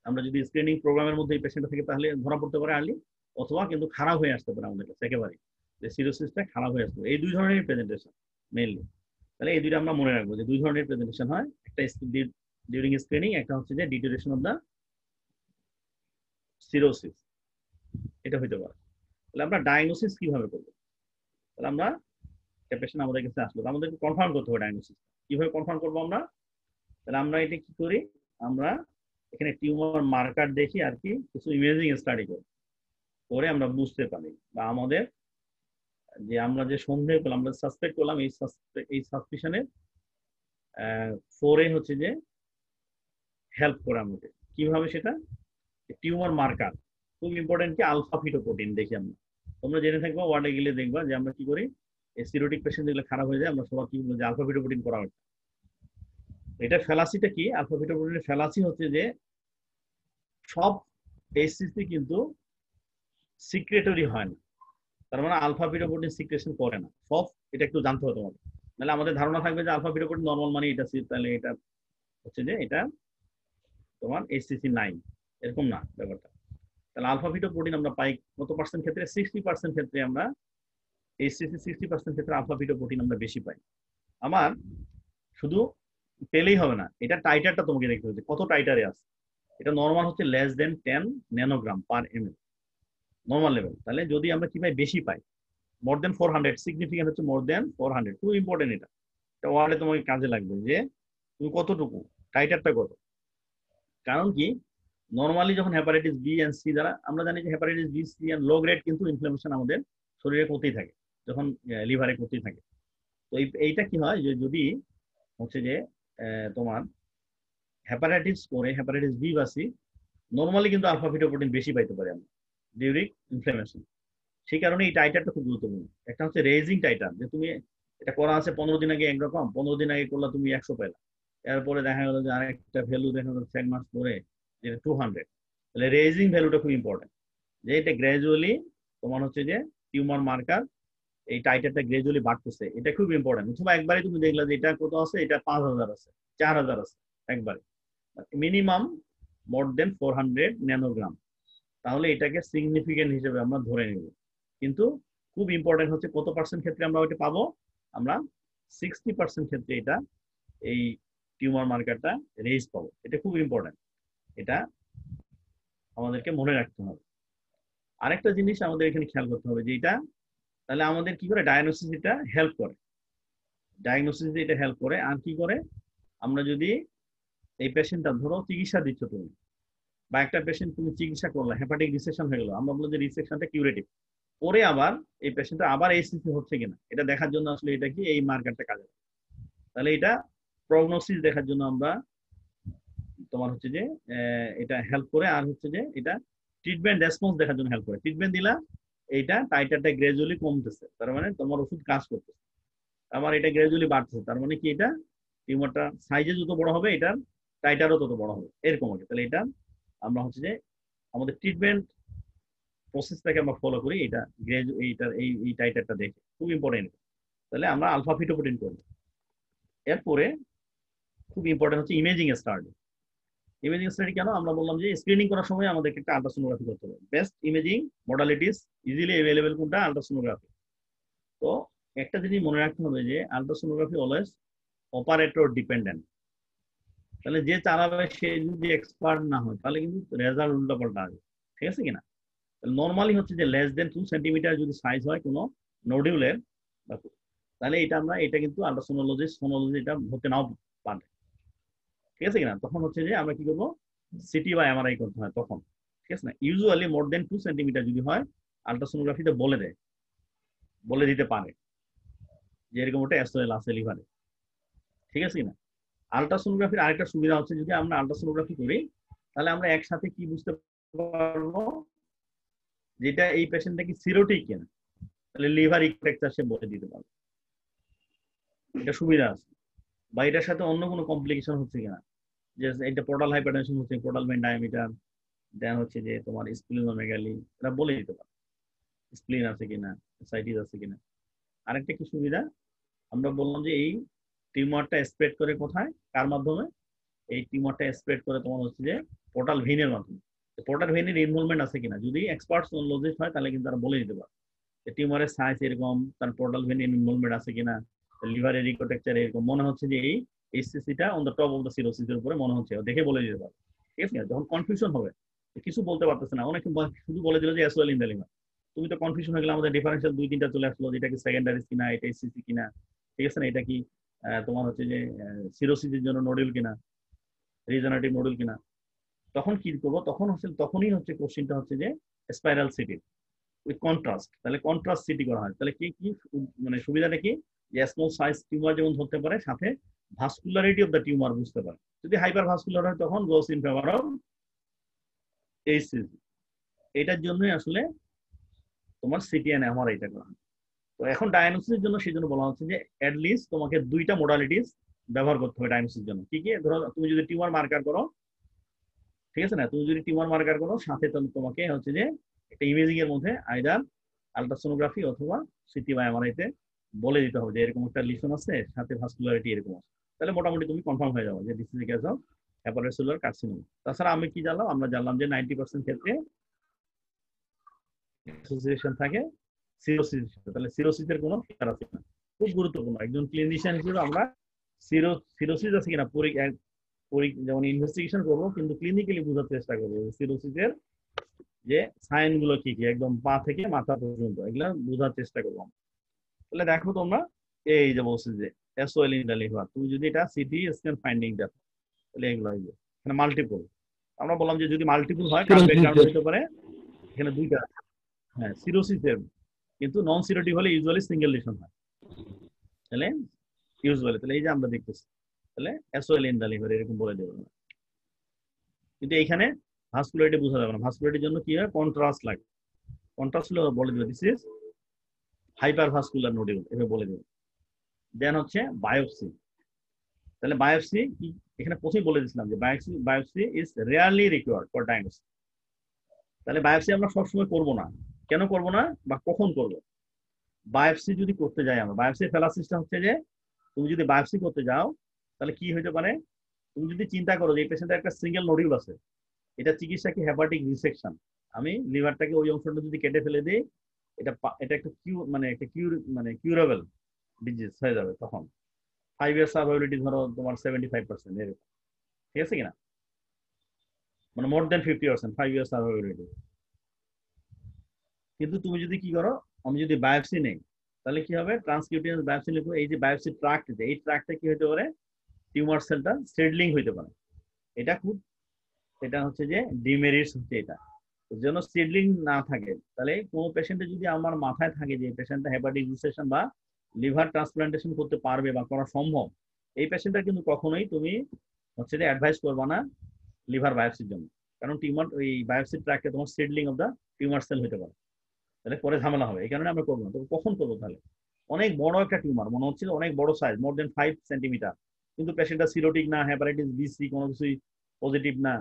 আমরা যদি স্ক্রিনিং প্রোগ্রামের মধ্যে এই পেশেন্ট থাকে তাহলে ধরা পড়তে পারে আর্লি, অথবা কিন্তু খারাপ হয়ে আসতে পারে আমাদের কাছে একেবারে, যে সিরোসিসটা খারাপ হয়ে আসতে পারে। এই দুই ধরনের প্রেজেন্টেশন মেইনলি। তাহলে এই দুইটা আমরা মনে রাখবো যে দুই ধরনের প্রেজেন্টেশন হয়, একটা ডিউরিং স্ক্রিনিং, একটা হচ্ছে যে ডিটেরিয়েশন অফ দা সিরোসিস, এটা হইতে পারে। তাহলে আমরা ডায়াগনোসিস কিভাবে করবো, তাহলে আমরা একটা পেশেন্ট আমাদের কাছে আসলো, আমাদেরকে কনফার্ম করতে হবে ডায়াগনোসিস কিভাবে কনফার্ম করবো আমরা। তাহলে আমরা এটা কি করি, আমরা এখানে টিউমার মার্কার দেখি আর কি, কিছু ইমেজিং স্টাডি করি, করে আমরা বুঝতে পারি বা আমাদের যে আমরা যে সন্দেহ করলাম, আমরা সাসপেক্ট করলাম, এই সাসপিশনের ফোরে হচ্ছে যে হেল্প করে আমাদের কিভাবে, সেটা টিউমার মার্কার খুব ইম্পর্টেন্ট, কি আলফা ফিটোপ্রোটিন দেখি আমরা। তোমরা জেনে থাকবো, ওয়ার্ডে গেলে দেখবা যে আমরা কি করি, এই সিরোটিক পেশেন্ট যেগুলো খারাপ হয়ে যায় আমরা সবাই কি বলি যে আলফা ফিটোপ্রোটিন করা হচ্ছে। এটা ফ্যালাসিটা কি, আলফা ফিটোপ্রোটিনের ফ্যালাসি হচ্ছে যে সব এইচসিসি কিন্তু সিক্রেটরি হয় না, তার মানে আলফা ফিটোপ্রোটিন সিক্রেশন করে না সব, এটা একটু জানতে হবে তোমাদের। নাহলে আমাদের ধারণা থাকবে যে আলফা ফিটোপ্রোটিন নর্মাল মানে এটা, তাহলে এটা হচ্ছে যে এটা তোমার এইচসিসি নাই, এরকম না ব্যাপারটা। তাহলে আলফা ফিটোপ্রোটিন আমরা পাই কত পার্সেন্ট ক্ষেত্রে, 60% ক্ষেত্রে আমরা এইচসিসি 60% ক্ষেত্রে আলফা ফিটোপ্রোটিন আমরা বেশি পাই। আমার শুধু পেলেই হবে না, এটা টাইটারটা তোমাকে দেখতে হবে কত টাইটারে আছে। এটা নর্মাল হচ্ছে লেস দেন 10 ন্যানোগ্রাম পার এমএল নর্মাল লেভেল। তাহলে যদি আমরা কি পাই, বেশি পাই, মোর দেন 400, সিগনিফিকেন্ট হচ্ছে মোর দেন 400, খুব ইম্পর্টেন্ট এটা। এটা ওয়ার্ডে তোমাকে কাজে লাগবে যে তুমি কতটুকু, টাইটারটা কত। কারণ কি, নর্মালি যখন হেপাটাইটিস বি এন্ড সি দ্বারা, আমরা জানি যে hepatitis B C and low grade কিন্তু ইনফ্লামেশন আমাদের শরীরে করতেই থাকে, যখন লিভারে করতেই থাকে। তো এইটা কি হয় যে যদি হচ্ছে যে তোমার হেপাটাইটিস করে হেপাটাইটিস বি বা সি, নর্মালি কিন্তু আলফা ফিটোপ্রোটিন বেশি পাইতে পারি আমরা ডিউরিং ইনফ্লামেশন। সেই কারণে এই টাইটারটা খুব গুরুত্বপূর্ণ। একটা হচ্ছে রেজিং টাইটার, যে তুমি এটা করা আছে 15 দিন আগে একরকম, 15 দিন আগে করলে তুমি 100 পেলা, এরপরে দেখা গেল যে আরেকটা ভ্যালু দেখা যাচ্ছে 1 মাস পরে যেটা 200। তাহলে রেজিং ভ্যালুটা খুব ইম্পর্টেন্ট, যে এটা গ্র্যাজুয়ালি তোমার হচ্ছে যে টিউমার মার্কার এই টাইটারটা গ্র্যাজুয়ালি বাড়তেছে, এটা খুব ইম্পর্টেন্ট। অথবা একবারে তুমি দেখলা যে এটা কত আছে, এটা 5000 আছে, 4000 আছে একবারে, মিনিমাম মোর দেন 400 ন্যানোগ্রাম, তাহলে এটাকে সিগনিফিকেন্ট হিসেবে আমরা ধরে নেব। কিন্তু খুব ইম্পর্টেন্ট হচ্ছে কত পার্সেন্ট ক্ষেত্রে আমরা ওইটা পাবো, আমরা 60% ক্ষেত্রে এটা এই টিউমার মার্কারটা রেজ পাবো। এটা খুব ইম্পর্টেন্ট, এটা আমাদেরকে মনে রাখতে হবে। আরেকটা জিনিস আমাদের এখানে খেয়াল করতে হবে যে এটা তাহলে আমাদের কি করে ডায়াগনোসিস এটা হেল্প করে, ডায়াগনোসিস এটা হেল্প করে। আর কি করে, আমরা যদি এই পেশেন্টটা ধরো চিকিৎসা দিচ্ছ তুমি, বা একটা পেশেন্ট তুমি চিকিৎসা করলে হেপাটিক রিসেকশন হয়ে গেল, আমরা বলবো যে রিসেকশনটা কিউরেটিভ, পরে আবার এই পেশেন্টটা আবার এইচসিসি হচ্ছে কিনা এটা দেখার জন্য আসলে এটা কি এই মার্কারটা কাজে লাগে। তাহলে এটা প্রগনোসিস দেখার জন্য আমরা তোমার হচ্ছে যে এটা হেল্প করে। আর হচ্ছে যে এটা ট্রিটমেন্ট রেসপন্স দেখার জন্য হেল্প করে, ট্রিটমেন্ট দিলা এইটা টাইটারটা গ্রাজুয়ালি কমতেছে, তার মানে তোমার ওষুধ কাজ করতেছে, আমার এটা গ্রাজুয়ালি বাড়তেছে, তার মানে কি এটা টিউমারটা সাইজে যত বড় হবে এটার টাইটারও তত বড় হবে, এরকম হবে। তাহলে এটা আমরা হচ্ছে যে আমাদের ট্রিটমেন্ট প্রসেসটাকে আমরা ফলো করি, এটা এইটার এই টাইটারটা দেখে খুব ইম্পর্টেন্ট। তাহলে আমরা আলফা ফিটোপ্রোটিন করবো। এরপরে খুব ইম্পর্টেন্ট হচ্ছে ইমেজিং স্টাডি। ইমেজিং স্টাডি কেন আমরা বললাম যে স্ক্রিনিং করার সময় আমাদেরকে একটা আল্ট্রাসোনোগ্রাফি করতে হবে। Best imaging modalities easily available কোনটা? আল্ট্রাসোনোগ্রাফি। তো একটা জিনিস মনে রাখতে হবে যে আল্ট্রাসোনোগ্রাফি অলওয়েজ অপারেটর ডিপেন্ডেন্ট। তাহলে যে চালাবে সে যদি এক্সপার্ট না হয় তাহলে কিন্তু রেজাল্ট উল্টাপাল্টা আসবে, ঠিক আছে কিনা? নর্মালি হচ্ছে যে লেস দেন 2 সেন্টিমিটার যদি সাইজ হয় কোনো নোডিউলের, তাহলে এটা কিন্তু আল্ট্রাসোনোলজি সোনোলজি এটা হতে নাও পারে, ঠিক আছে কিনা? তখন হচ্ছে যে আমরা কি করবো, সিটি বা এমআরআই করতে হয় তখন, ঠিক আছে না? ইউজুয়ালি মোর দেন 2 সেন্টিমিটার যদি হয় আল্ট্রাসোনোগ্রাফিতে বলে দিতে পারে যে এরকম একটা এসওএল আছে লিভারে, ঠিক আছে কিনা? আল্ট্রাসোনোগ্রাফির আরেকটা সুবিধা হচ্ছে যদি আমরা আল্ট্রাসোনোগ্রাফি করি তাহলে আমরা একসাথে কি বুঝতে পারবো, যেটা এই পেশেন্টটা কি সিরোটিক কিনা, তাহলে লিভার ইনফেকশন সে বলে দিতে পারবে, এটা সুবিধা আছে। বা এটার সাথে অন্য কোনো কমপ্লিকেশন হচ্ছে কিনা, যে এটা পোর্টাল হাইপারটেনশন হচ্ছে, পোর্টাল ভেন ডায়ামিটার, দেন হচ্ছে যে তোমার স্প্লিনোমেগালি, এটা বলে দিতে পারে স্প্লিন আছে কিনা, সাইটিস আছে কিনা। আরেকটা কি সুবিধা, আমরা বললাম যে এই টিউমারটা স্প্রেড করে কোথায়, কার মাধ্যমে? এই টিউমারটা স্প্রেড করে তোমার হচ্ছে যে পোর্টাল ভেইনের মাধ্যমে। পোর্টাল ভেইনের ইনভলভমেন্ট আছে কিনা, যদি এক্সপার্ট সোনোলজিস্ট হয় তাহলে কিন্তু তারা বলে দিতে পারে যে টিউমারের সাইজ এরকম, তার পোর্টাল ভেইনের ইনভলভমেন্ট আছে কিনা, লিভারের রিকোটেকচার এরকম মনে হচ্ছে যে এই এইচসিসিটা on the top of the সিরোসিসের উপরে মনে হচ্ছে, দেখে বলে দিতে পারে, ঠিক আছে? যখন কনফিউশন হবে কিছু বলতে পারতেছে না, অনেকে শুধু বলে দিল যে অ্যাসওয়েল ইন দ্য লিভার, তুমি তো কনফিউশন হয়ে গেলে, আমাদের ডিফারেন্সিয়াল 2-3টা চলে আসলো, এটা কি সেকেন্ডারি কিনা, এটা এইচসিসি কিনা, ঠিক আছে না? এটা কি তোমার হচ্ছে যে সিরোসিসের জন্য নোডুল কিনা, রিজেনারেটিভ নোডুল কিনা। তখন কি করবো, তখনই হচ্ছে কোশ্চেনটা হচ্ছে যে স্পাইরাল সিটি উইথ কন্ট্রাস্ট। তাহলে কন্ট্রাস্ট সিটি করা হয়, তাহলে কি কি মানে সুবিধাটা কি, যে স্মল সাইজ টিউমার যেমন ধরতে পারে, সাথে ভাস্কুলারিটি অফ দ্য টিউমার বুঝতে পারে। যদি হাইপার ভাস্কুলার হয় তখন গোস ইন ফেভার অফ এইচসিসি। এটার জন্যই আসলে তোমার সিটি এন্ড এমআরআই এটা করা হয়। তো এখন ডায়াগনোসিসের জন্য সেই জন্য বলা হচ্ছে যে অ্যাটলিস্ট তোমাকে 2টা মডালিটিস ব্যবহার করতে হবে ডায়াগনোসিসের জন্য। কি কি? ধরো তুমি যদি টিউমার মার্কার করো, ঠিক আছে না, তুমি যদি টিউমার মার্কার করো সাথে তোমাকে হচ্ছে যে একটা ইমেজিং এর মধ্যে আইদার আলট্রাসোনোগ্রাফি অথবা সিটি বা এমআরআই তে বলে দিতে হবে যে এরকম একটা লিশন আছে, সাথে ভাস্কুলারিটি এরকম আছে, তাহলে মোটামুটি তুমি কনফার্ম হয়ে যাবে যে this is a case of hepatocellular carcinoma. তাছাড়া আমি কি জানলাম, আমরা জানলাম যে 90% ক্ষেত্রে অ্যাসোসিয়েশন থাকে সিরোসিস, তাহলে সিরোসিসের কোনো ফিচার আছে না, খুব গুরুত্বপূর্ণ একজন ক্লিনিশিয়ান হিসেবে আমরা সিরোসিস আছে কিনা যেমন ইনভেস্টিগেশন করবো, কিন্তু ক্লিনিক্যালি বোঝার চেষ্টা করবো সিরোসিসের যে সাইন গুলো কি কি, একদম পা থেকে মাথা পর্যন্ত এগুলা বোঝার চেষ্টা করবো। তাহলে দেখো তোমরা এই যে বলছি যে এসওএল ইন দ্য লিভার, তুমি যদি এটা সিটি স্ক্যান ফাইন্ডিং দেখো তাহলে এগুলো এখানে মাল্টিপল, আমরা বললাম যে যদি মাল্টিপল হয় কার ব্যাকগ্রাউন্ড হতে পারে, এখানে 2টা, হ্যাঁ সিরোসিসের, কিন্তু নন সিরোটিক হলে ইউজুয়ালি সিঙ্গেল লিশন হয়, তাহলে ইউজুয়ালি তাহলে এই যে আমরা দেখতেছি তাহলে এসওএল ইন দ্য লিভার এরকম বলে দেবো না। কিন্তু এইখানে ভাস্কুলারিটি বোঝা যাবে না, ভাস্কুলারিটির জন্য কি হয়, কন্ট্রাস্ট লাগে, কন্ট্রাস্ট হলে বলে দেবে this is hyper vascular nodule, এভাবে বলে দেবে। দেন হচ্ছে বায়োপসি, তাহলে বায়োপসি কি, এখানে প্রথমেই বলে দিয়েছিলাম যে biopsy is rarely required for diagnosis. তাহলে বায়োপসি আমরা সবসময় করব না, কেন করব না বা কখন করব? বায়োপসি যদি করতে যাই আমরা, বায়োপসি ফেলাসিসটা হচ্ছে যে তুমি যদি বায়োপসি করতে যাও তাহলে কি হতে পারে, তুমি যদি চিন্তা করো যে এই পেশেন্টের একটা সিঙ্গেল নোডিউল আছে, এটা চিকিৎসা কি হেপাটিক রিসেকশন, আমি লিভারটাকে ওই অংশটা যদি কেটে ফেলে দিই, এটা একটা কিউরেবল ডিজিজ হয়ে যাবে, তখন 5 ইয়ার সার্ভাইভিলিটি ধরো তোমার 75% এরকম, ঠিক আছে কিনা, মানে মোর দেন 50%, 5 ইয়ার সার্ভাইভিলিটি। কিন্তু তুমি যদি কি করো, আমি যদি বায়োপসি নেই তাহলে কি হবে, ট্রান্সকিউটেনিয়াস বায়োপসি লিখবো, এই যে বায়োপসি ট্রাক্ট, এই ট্রাক্টে কি হতে পারে, টিউমার সেলটা সেডলিং হইতে পারে, এটা হচ্ছে যে ডিমেরিটস হচ্ছে এটা। যেন সিডলিং না থাকে, তাহলে কোনো পেশেন্টে যদি আমার মাথায় থাকে যে পেশেন্টটা হেপাটিক রিসেকশন বা লিভার ট্রান্সপ্লান্টেশন করতে পারবে বা করা সম্ভব, এই পেশেন্টটা কিন্তু কখনোই তুমি হচ্ছে যে অ্যাডভাইস করবা না লিভার বায়োপসির জন্য, কারণ টিউমার ওই বায়োপসি ট্র্যাকে তোমার seeding of the tumour cell হতে পারে, তাহলে পরে ঝামেলা হবে, এই কারণে আমরা করবো না। তবে কখন করবো, তাহলে অনেক বড় একটা টিউমার মনে হচ্ছে, অনেক বড় সাইজ, মোর দেন 5 সেন্টিমিটার, কিন্তু পেশেন্টটা সিরোটিক না, হেপাটাইটিস বিসি কোনো কিছুই পজিটিভ না,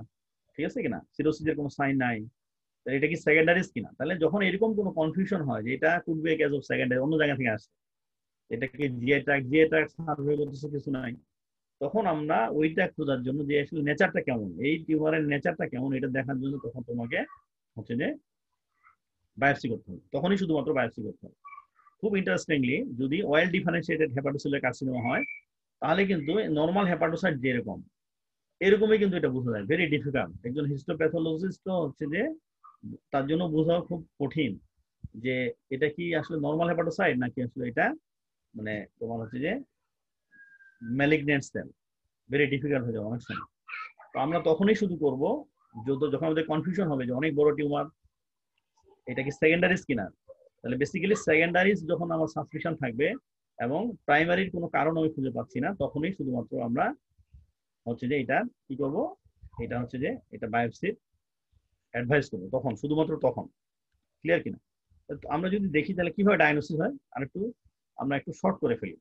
ঠিক আছে কিনা, সিরোসিসের কোনো সাইন নাই, এটা কি সেকেন্ডারিজ কিনা, তাহলে যখন এরকম কোনো কনফিউশন হয় যে এটা could B A case of secondary, অন্য জায়গা থেকে আসছে, এটা কি জিআই ট্র্যাক্ট সার্ভে করতেছে কিছু নাই, তখন আমরা ওইটা খোঁজার জন্য যে আসলে নেচারটা কেমন, এই টিউমারের নেচারটা কেমন এটা দেখার জন্য তখন তোমাকে হচ্ছে যে বায়োপসি করতে হবে, তখনই শুধুমাত্র বায়োপসি করতে হবে। খুব ইন্টারেস্টিংলি যদি ওয়েল ডিফারেন্সিয়েটেড হেপাটোসেলুলার কার্সিনোমা হয় তাহলে কিন্তু নর্মাল হেপাটোসাইট যেরকম এরকমই কিন্তু এটা বোঝা যায়। ভেরি ডিফিকাল্ট, একজন হিস্টোপ্যাথোলজিস্ট হচ্ছে যে তার জন্য বোঝা খুব কঠিন যে এটা কি আসলে নর্মাল হেপাটোসাইট নাকি আসলে এটা মানে তোমার হচ্ছে যে ম্যালিগনেন্ট সেল। ভেরি ডিফিকাল্ট হয়ে যাবে অনেক সময়। তো আমরা তখনই শুধু করব যখন আমাদের কনফিউশন হবে যে অনেক বড় টিউমার, এটা কি সেকেন্ডারিজ কিনা। তাহলে বেসিক্যালি সেকেন্ডারিজ যখন আমার সাসপিশন থাকবে এবং প্রাইমারির কোনো কারণ আমি খুঁজে পাচ্ছি না, তখনই শুধুমাত্র আমরা হচ্ছে যে এটা কি করব, এটা হচ্ছে যে এটা বায়োপসির অ্যাডভাইস করবো, তখন শুধুমাত্র তখন। ক্লিয়ার কিনা? আমরা যদি দেখি তাহলে কিভাবে ডায়াগনোসিস হয় আর আমরা একটু শর্ট করে ফেলি।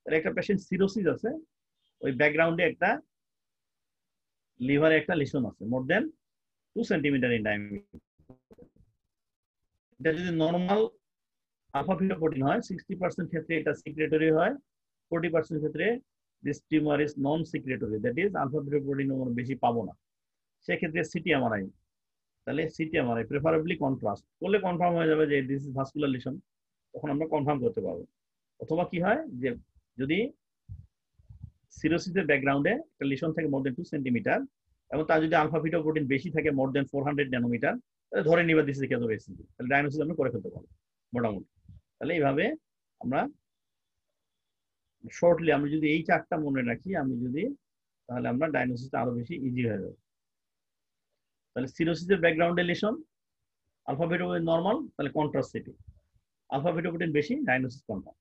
তাহলে একটা পেশেন্ট সিরোসিস আছে, ওই ব্যাকগ্রাউন্ডে একটা লিভারে একটা লিশন আছে মোর দেন 2 সেন্টিমিটার ইন ডায়ামিটার। এটা যদি নর্মাল আলফা ফিটোপ্রোটিন হয় 60% ক্ষেত্রে এটা সিক্রেটরি হয়, 40% ক্ষেত্রে this tumour is non secretory, that is alpha fetoprotein আমরা বেশি পাবো না। সেক্ষেত্রে সিটি এমআরআই, তাহলে সিটি এমআরআই প্রেফারেবলি কন্ট্রাস্ট করলে কনফার্ম হয়ে যাবে যে দিস ইজ ভাস্কুলার লিশন, তখন আমরা কনফার্ম করতে পারবো। অথবা কি হয় যে যদি সিরোসিসের ব্যাকগ্রাউন্ডে একটা লিশন থাকে মোর দেন 2 সেন্টিমিটার এবং তার যদি আলফা ফিটোপ্রোটিন বেশি থাকে মোর দেন 400 ন্যানোমিটার, তাহলে ধরে নিবা this is case of ACC, তাহলে ডায়াগনোসিস আমরা করে ফেলতে পারবো মোটামুটি। তাহলে এইভাবে আমরা শর্টলি আমরা যদি এই চারটা মনে রাখি, তাহলে আমরা ডায়াগনোসিসটা আরো বেশি ইজি হয়ে যাবে। তাহলে সিরোসিসের ব্যাকগ্রাউন্ডে লিশন, আলফা ফিটোপ্রোটিন নরমাল, তাহলে কন্ট্রাস্ট সিটি, আলফা ফিটোপ্রোটিন বেশি, ডায়াগনোসিস কনফার্ম।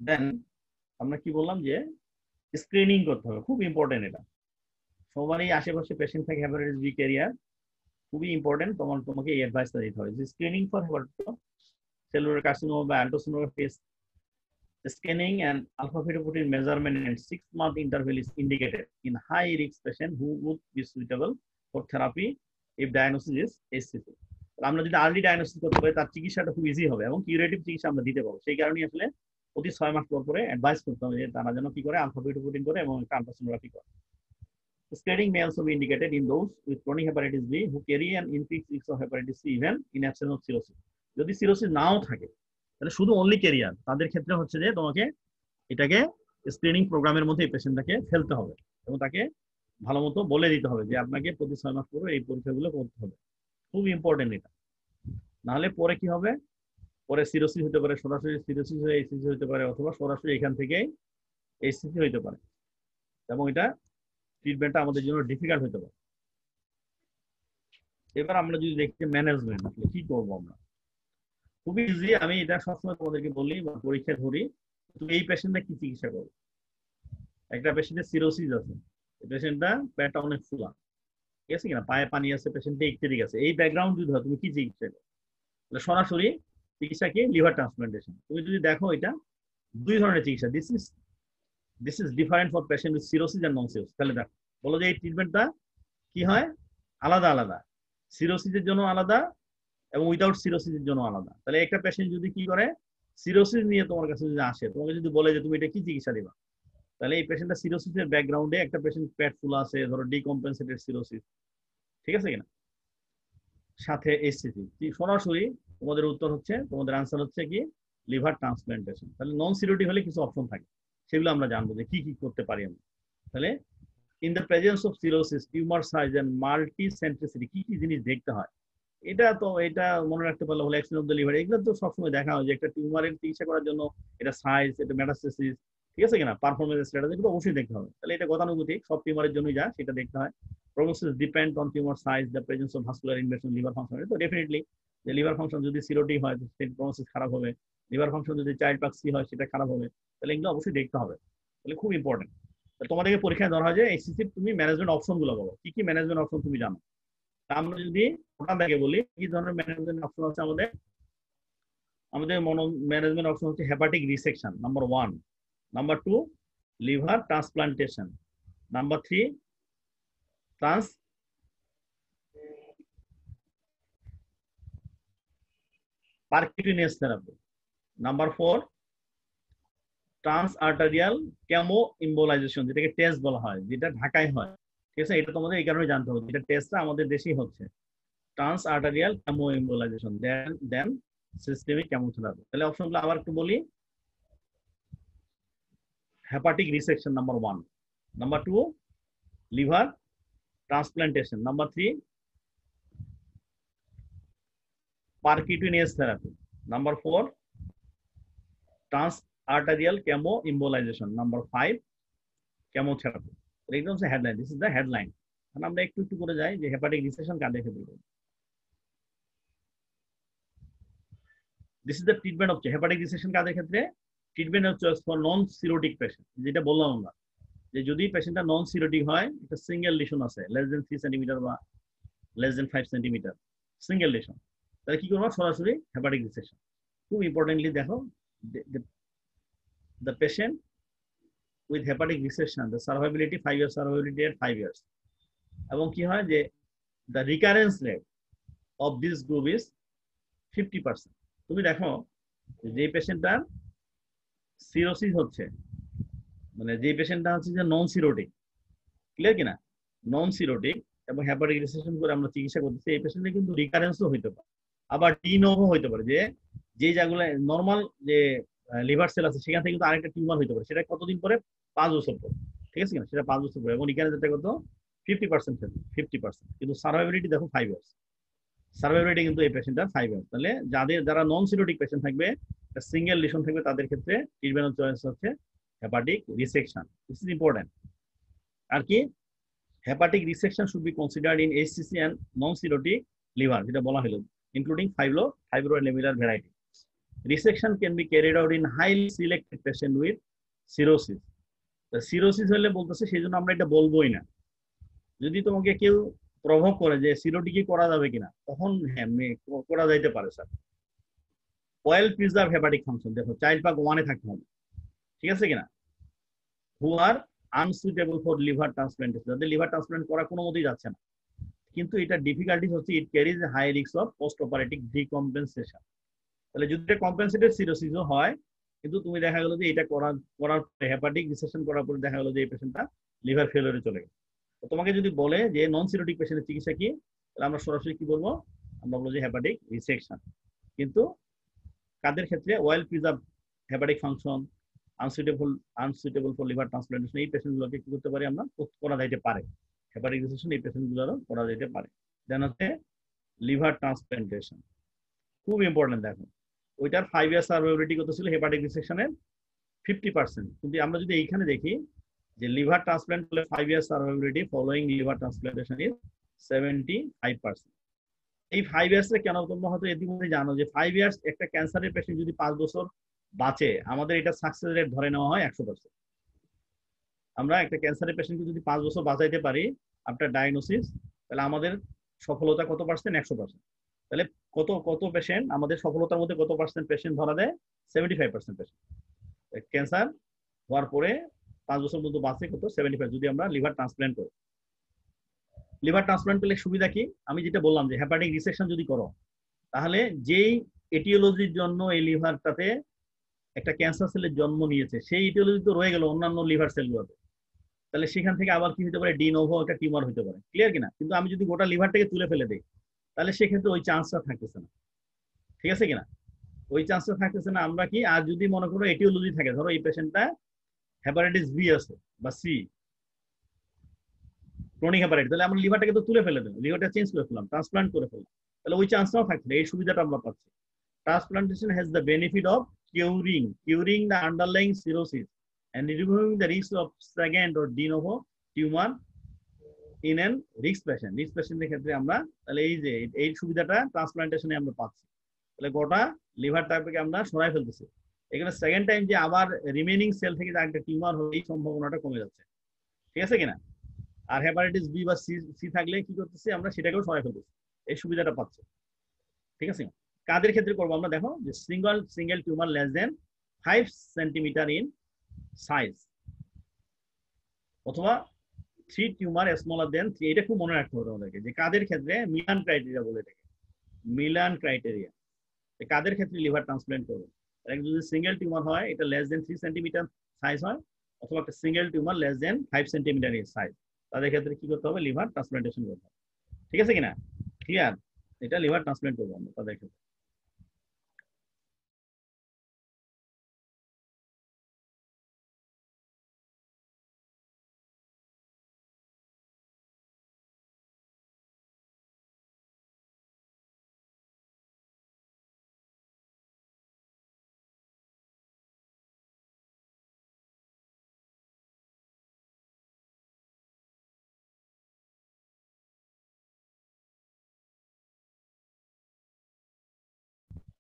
দেন আমরা কি বললাম যে স্ক্রিনিং করতে হবে, খুব ইম্পর্টেন্ট এটা। সবারই আশেপাশে পেশেন্ট থাকে হেপাটাইটিস বি ক্যারিয়ার, খুবই ইম্পর্টেন্ট, তোমাকে এই অ্যাডভাইসটা দিতে হবে যে স্ক্রিনিং ফর সেলুলার কার্সিনোমা বা অ্যান্টোসোনোগ্রাফি scanning and alpha fetoprotein measurement and 6-month interval is indicated in high risk patient who would be suitable for therapy if diagnosis is HCC. আমরা যদি early diagnosis করতে পারি তার চিকিৎসাটা খুব ইজি হবে এবং কিউরেটিভ চিকিৎসা আমরা দিতে পারবো। সেই কারণে আসলে প্রতি 6 মাস পর পরে অ্যাডভাইস করতে হবে যে তারা যেন কি করে আলফা ফেটোপ্রোটিন করে এবং একটা আলট্রাসোনোগ্রাফি করে। Screening may also be indicated in those with chronic hepatitis B who carry an increased risk of hepatitis C even in absence of cirrhosis. যদি সিরোসিস নাও থাকে তাহলে শুধু অনলি ক্যারিয়ার, তাদের ক্ষেত্রে হচ্ছে যে তোমাকে এটাকে স্ক্রিনিং প্রোগ্রামের মধ্যে এই পেশেন্টটাকে ফেলতে হবে এবং তাকে ভালো মতো বলে দিতে হবে যে আপনাকে প্রতি 6 মাস পরে এই পরীক্ষাগুলো করতে হবে। খুব ইম্পর্টেন্ট এটা, নাহলে পরে কি হবে, পরে সিরোসিস হতে পারে, সরাসরি সিরোসিস হয়ে এইচসিসি হতে পারে, অথবা সরাসরি এখান থেকে এইচসিসি হতে পারে এবং এটা ট্রিটমেন্টটা আমাদের জন্য ডিফিকাল্ট হতে পারে। এবার আমরা যদি দেখি ম্যানেজমেন্ট আসলে কি করবো আমরা, খুবই ইজি। আমি এটা সবসময় তোমাদেরকে বলি বা পরীক্ষা ধরি, তুমি এই পেশেন্টটা কি চিকিৎসা করো। একটা পেশেন্টের সিরোসিস আছে, পেশেন্টটা পেটটা অনেক ফুলা, ঠিক আছে কিনা, পায়ে পানি আছে, পেশেন্টটা ইকটেরিক আছে, এই ব্যাকগ্রাউন্ড যদি হয় তুমি কি চিকিৎসা করো, তাহলে সরাসরি চিকিৎসা কি লিভার ট্রান্সপ্লান্টেশন। তুমি যদি দেখো এটা দুই ধরনের চিকিৎসা, this is different for patient with cirrhosis and non cirrhosis. তাহলে দেখো বলো যে এই ট্রিটমেন্টটা কি হয়, আলাদা আলাদা, সিরোসিসের জন্য আলাদা এবং উইদাউট সিরোসিসের জন্য আলাদা। তাহলে একটা পেশেন্ট যদি কি করে সিরোসিস নিয়ে তোমার কাছে যদি আসে, তোমাকে যদি বলে যে তুমি এটা কি চিকিৎসা দিবা, তাহলে এই পেশেন্টটা সিরোসিসের ব্যাকগ্রাউন্ডে একটা পেশেন্ট পেট ফুলা আছে, ধরো ডিকম্পেনসেটেড সিরোসিস, ঠিক আছে কিনা, সাথে এইচসিসি, সরাসরি তোমাদের উত্তর হচ্ছে, তোমাদের আনসার হচ্ছে কি লিভার ট্রান্সপ্লান্টেশন। তাহলে নন সিরোটিক হলে কিছু অপশন থাকে, সেগুলো আমরা জানবো যে কি কি করতে পারি আমরা। তাহলে in the presence of cirrhosis tumour size and multicentricity, কি কি জিনিস দেখতে হয় এটা মনে রাখতে পারলে হলো এক্সটেন্ট অফ দ্য লিভার। এগুলো তো সবসময় দেখা হয় যে একটা টিউমারের চিকিৎসা করার জন্য এটা সাইজ, এটা মেটাস্টেসিস, ঠিক আছে কিনা, পারফরমেন্স স্ট্যাটাস, এগুলো অবশ্যই দেখতে হবে। তাহলে এটা গতানুগতিক, সব টিউমারের জন্যই যা সেটা দেখতে হয়। Prognosis depend on tumour size, the presence of vascular invasion, liver function. তো ডেফিনেটলি যে লিভার ফাংশন যদি সিরোটিক হয় সেটা প্রগনোসিস খারাপ হবে, লিভার ফাংশন যদি চাইল্ড পাক্সি হয় সেটা খারাপ হবে। তাহলে এগুলো অবশ্যই দেখতে হবে, তাহলে খুব ইম্পর্টেন্ট। তোমাদেরকে পরীক্ষায় ধরা হয় যে এইচসিসি তুমি ম্যানেজমেন্ট অপশন গুলো বলো, কি কি ম্যানেজমেন্ট অপশন তুমি জানো। আমরা যদি ওটা দেখে বলি কি ধরনের ম্যানেজমেন্ট অপশন আছে আমাদের ম্যানেজমেন্ট অপশন হচ্ছে hepatic resection number 1, number 2 liver transplantation, number 3 percutaneous therapy, number 4 trans arterial chemo embolization, যেটাকে টেস্ট বলা হয়, যেটা ঢাকায় হয়। ঠিক আছে, এটা তোমাদের এই কারণে জানতে হবে, এটা টেস্টটা আমাদের দেশেই হচ্ছে। Trans arterial chemo embolization then systemic chemotherapy. তাহলে অপশনগুলো আবার একটু বলি। Hepatic resection number 1, number 2 liver transplantation, number 3 percutaneous therapy, number 4 trans arterial chemo embolization, number 5 chemotherapy. এইটা হচ্ছে headline, this is the headline. এখন আমরা একটু একটু করে যাই যে হেপাটিক রিসেকশন কাদের ক্ষেত্রে। This is the treatment of hepatic resection কাদের ক্ষেত্রে। ট্রিটমেন্ট হচ্ছে ফর নন সিরোটিক পেশেন্ট, যেটা বললাম আমরা, যে যদি পেশেন্টটা নন সিরোটিক হয়, একটা সিঙ্গেল লিশন আছে লেস দেন 3 সেন্টিমিটার বা less than 5 centimetre, single lesion, তাহলে কি করবো, সরাসরি হেপাটিক রিসেকশন। খুব ইম্পর্টেন্টলি দেখো, the patient with hepatic resection, the survivability 5 years survivability at 5 years, এবং কি হয় যে the recurrence rate of this group is 50%। তুমি দেখো যে পেশেন্টটার সিরোসিস হচ্ছে, মানে যে পেশেন্টটা হচ্ছে যে নন সিরোটিক, ক্লিয়ার কিনা, নন সিরোটিক এবং হেপাটিক রিসেকশন করে আমরা চিকিৎসা করতেছি, এই পেশেন্টে কিন্তু রিকারেন্সও হইতে পারে, আবার ডিনোভো হইতে পারে, যে জায়গাগুলো নর্মাল যে লিভার সেল আছে সেখান থেকে কিন্তু আরেকটা টিউমার হইতে পারে, সেটা কতদিন পরে, 5 বছর পর, ঠিক আছে কিনা, সেটা 5 বছর পরে, এবং রিকারেন্সটা কত 50%, 50%, কিন্তু সার্ভাইভিলিটি দেখো 5 ইয়ার্স, সার্ভাইভিলিটি কিন্তু এই পেশেন্টটা 5 ইয়ার্স। তাহলে যারা নন সিরোটিক পেশেন্ট থাকবে, সিঙ্গেল লিশন থাকবে, তাদের ক্ষেত্রে ট্রিটমেন্ট চয়েস হচ্ছে hepatic resection. This is important. আর কি, hepatic resection should be considered in HCC and non cirrhotic liver, যেটা বলা হলো, including fibronebular variety. Resection can be carried out in highly selected patient with cirrhosis. The cirrhosis হলে বলতেছে, সেই জন্য আমরা এটা বলবোই না। যদি তোমাকে কেউ প্রভোগ করে যে সিরোটিকি করা যাবে কিনা, তখন হ্যাঁ করা যাইতে পারে sir. Well preserve hepatic function, দেখো চাইল্ড পার্ক 1 এ থাকতে হবে, ঠিক আছে কিনা। Who are unsuitable for liver transplantation, যাদের লিভার ট্রান্সপ্লান্ট করা কোনো মতেই যাচ্ছে না, কিন্তু এটা ডিফিকাল্টিস হচ্ছে, it carries high risk of post operative decompensation. তাহলে যদি কম্পেনসেটেড সিরোসিসও হয়, কিন্তু তুমি দেখা গেল যে এটা করার হেপাটিক রিসেকশন করার পরে দেখা গেল যে এই পেশেন্টটা লিভার ফেলিওরে চলে গেল। তো তোমাকে যদি বলে যে নন সিরোটিক পেশেন্টের চিকিৎসা কি, তাহলে আমরা সরাসরি কি বলবো, আমরা বলবো যে হেপাটিক রিসেকশন। কিন্তু কাদের ক্ষেত্রে, well preserve hepatic function, unsuitable for liver transplantation, এই পেশেন্টগুলোকে কি করতে পারি, আমরা করা যাইতে পারে হেপাটিক রিসেকশন, এই পেশেন্টগুলোরও করা যেতে পারে। দেন হচ্ছে লিভার ট্রান্সপ্লান্টেশন, খুব ইম্পর্টেন্ট। দেখো ওইটার 5 ইয়ার সার্ভাইভিলিটি কত ছিল, হেপাটিক রিসেকশনের 50%, কিন্তু আমরা যদি এইখানে দেখি যে লিভার ট্রান্সপ্লান্ট হলে 5 ইয়ার সার্ভাইভিলিটি ফলোইং লিভার ট্রান্সপ্লান্টেশন ইজ 75%। এই 5 ইয়ার্স কেন, তোমরা হয়তো ইতিমধ্যে জানো যে 5 ইয়ার্স একটা ক্যান্সারের পেশেন্ট যদি 5 বছর বাঁচে, আমাদের এটা সাকসেস রেট ধরে নেওয়া হয় 100%। আমরা একটা ক্যান্সারের পেশেন্টকে যদি 5 বছর বাঁচাইতে পারি আফটার ডায়াগনোসিস, তাহলে আমাদের সফলতা কত পার্সেন্ট, 100%। তাহলে কত পেশেন্ট আমাদের সফলতার মধ্যে কত পার্সেন্ট পেশেন্ট ধরা দেয়, 75% পেশেন্ট ক্যান্সার হওয়ার পরে 5 বছর মধ্যে বাঁচে কত, 75, যদি আমরা লিভার ট্রান্সপ্লান্ট করি। লিভার ট্রান্সপ্লান্ট করলে সুবিধা কি, আমি যেটা বললাম যে হেপাটিক রিসেকশন যদি করো, তাহলে যেই এটিওলজির জন্য এই লিভারটাতে একটা ক্যান্সার সেলের জন্ম নিয়েছে, সেই ইটিওলজি তো রয়ে গেল অন্যান্য লিভার সেলগুলোতে, তাহলে সেখান থেকে আবার কি হতে পারে, ডিনোভো একটা টিউমার হতে পারে, ক্লিয়ার কিনা। কিন্তু আমি যদি গোটা লিভারটাকে তুলে ফেলে দিই, তাহলে সেক্ষেত্রে ওই চান্সটা থাকতেছে না, ঠিক আছে কিনা, ওই চান্সটা থাকতেছে না। আমরা কি, আর যদি মনে করো এটিওলজি থাকে, ধরো এই পেশেন্টটা হেপাটাইটিস বি আছে বা সি, ক্রনিক হেপাটাইটিস, তাহলে আমরা লিভারটাকে তো তুলে ফেলে দিলাম, লিভারটা চেঞ্জ করে ফেললাম, ট্রান্সপ্লান্ট করে ফেললাম, তাহলে ওই চান্সটাও থাকছে, এই সুবিধাটা আমরা পাচ্ছি। Transplantation has the benefit of curing the underlying cirrhosis and removing the risk of second or de novo tumor in an risk patient. Risk patient এর ক্ষেত্রে আমরা তাহলে এই সুবিধাটা ট্রান্সপ্লান্টেশনে আমরা পাচ্ছি। তাহলে গোটা লিভার টাইপকে আমরা সরাই ফেলতেছি। এখানে সেকেন্ড টাইম যে আবার রিমেইনিং সেল থেকে একটা টিউমার হবে, এই সম্ভাবনাটা কমে যাচ্ছে, ঠিক আছে কিনা। আর হেপাটাইটিস বি বা সি থাকলে কি করতেছি, আমরা সেটাকেও সরাই ফেলতেছি, এই সুবিধাটা পাচ্ছি, ঠিক আছে। কাদের ক্ষেত্রে করবো আমরা, দেখো যে single tumour less than 5 centimetre in size, অথবা 3 টিউমার স্মলার দেন 3। এটা খুব মনে রাখতে হবে আমাদেরকে, যে কাদের ক্ষেত্রে মিলান ক্রাইটেরিয়া বলে এটাকে, মিলান ক্রাইটেরিয়া, কাদের ক্ষেত্রে লিভার ট্রান্সপ্লান্ট করবো। যদি সিঙ্গেল টিউমার হয় এটা লেস দেন 3 সেন্টিমিটার সাইজ হয়, অথবা একটা single tumour less than 5 centimetre size, তাদের ক্ষেত্রে কি করতে হবে, লিভার ট্রান্সপ্লান্টেশন করতে হবে। ঠিক আছে কিনা, ক্লিয়ার? এটা লিভার ট্রান্সপ্লান্ট করবো আমরা তাদের ক্ষেত্রে।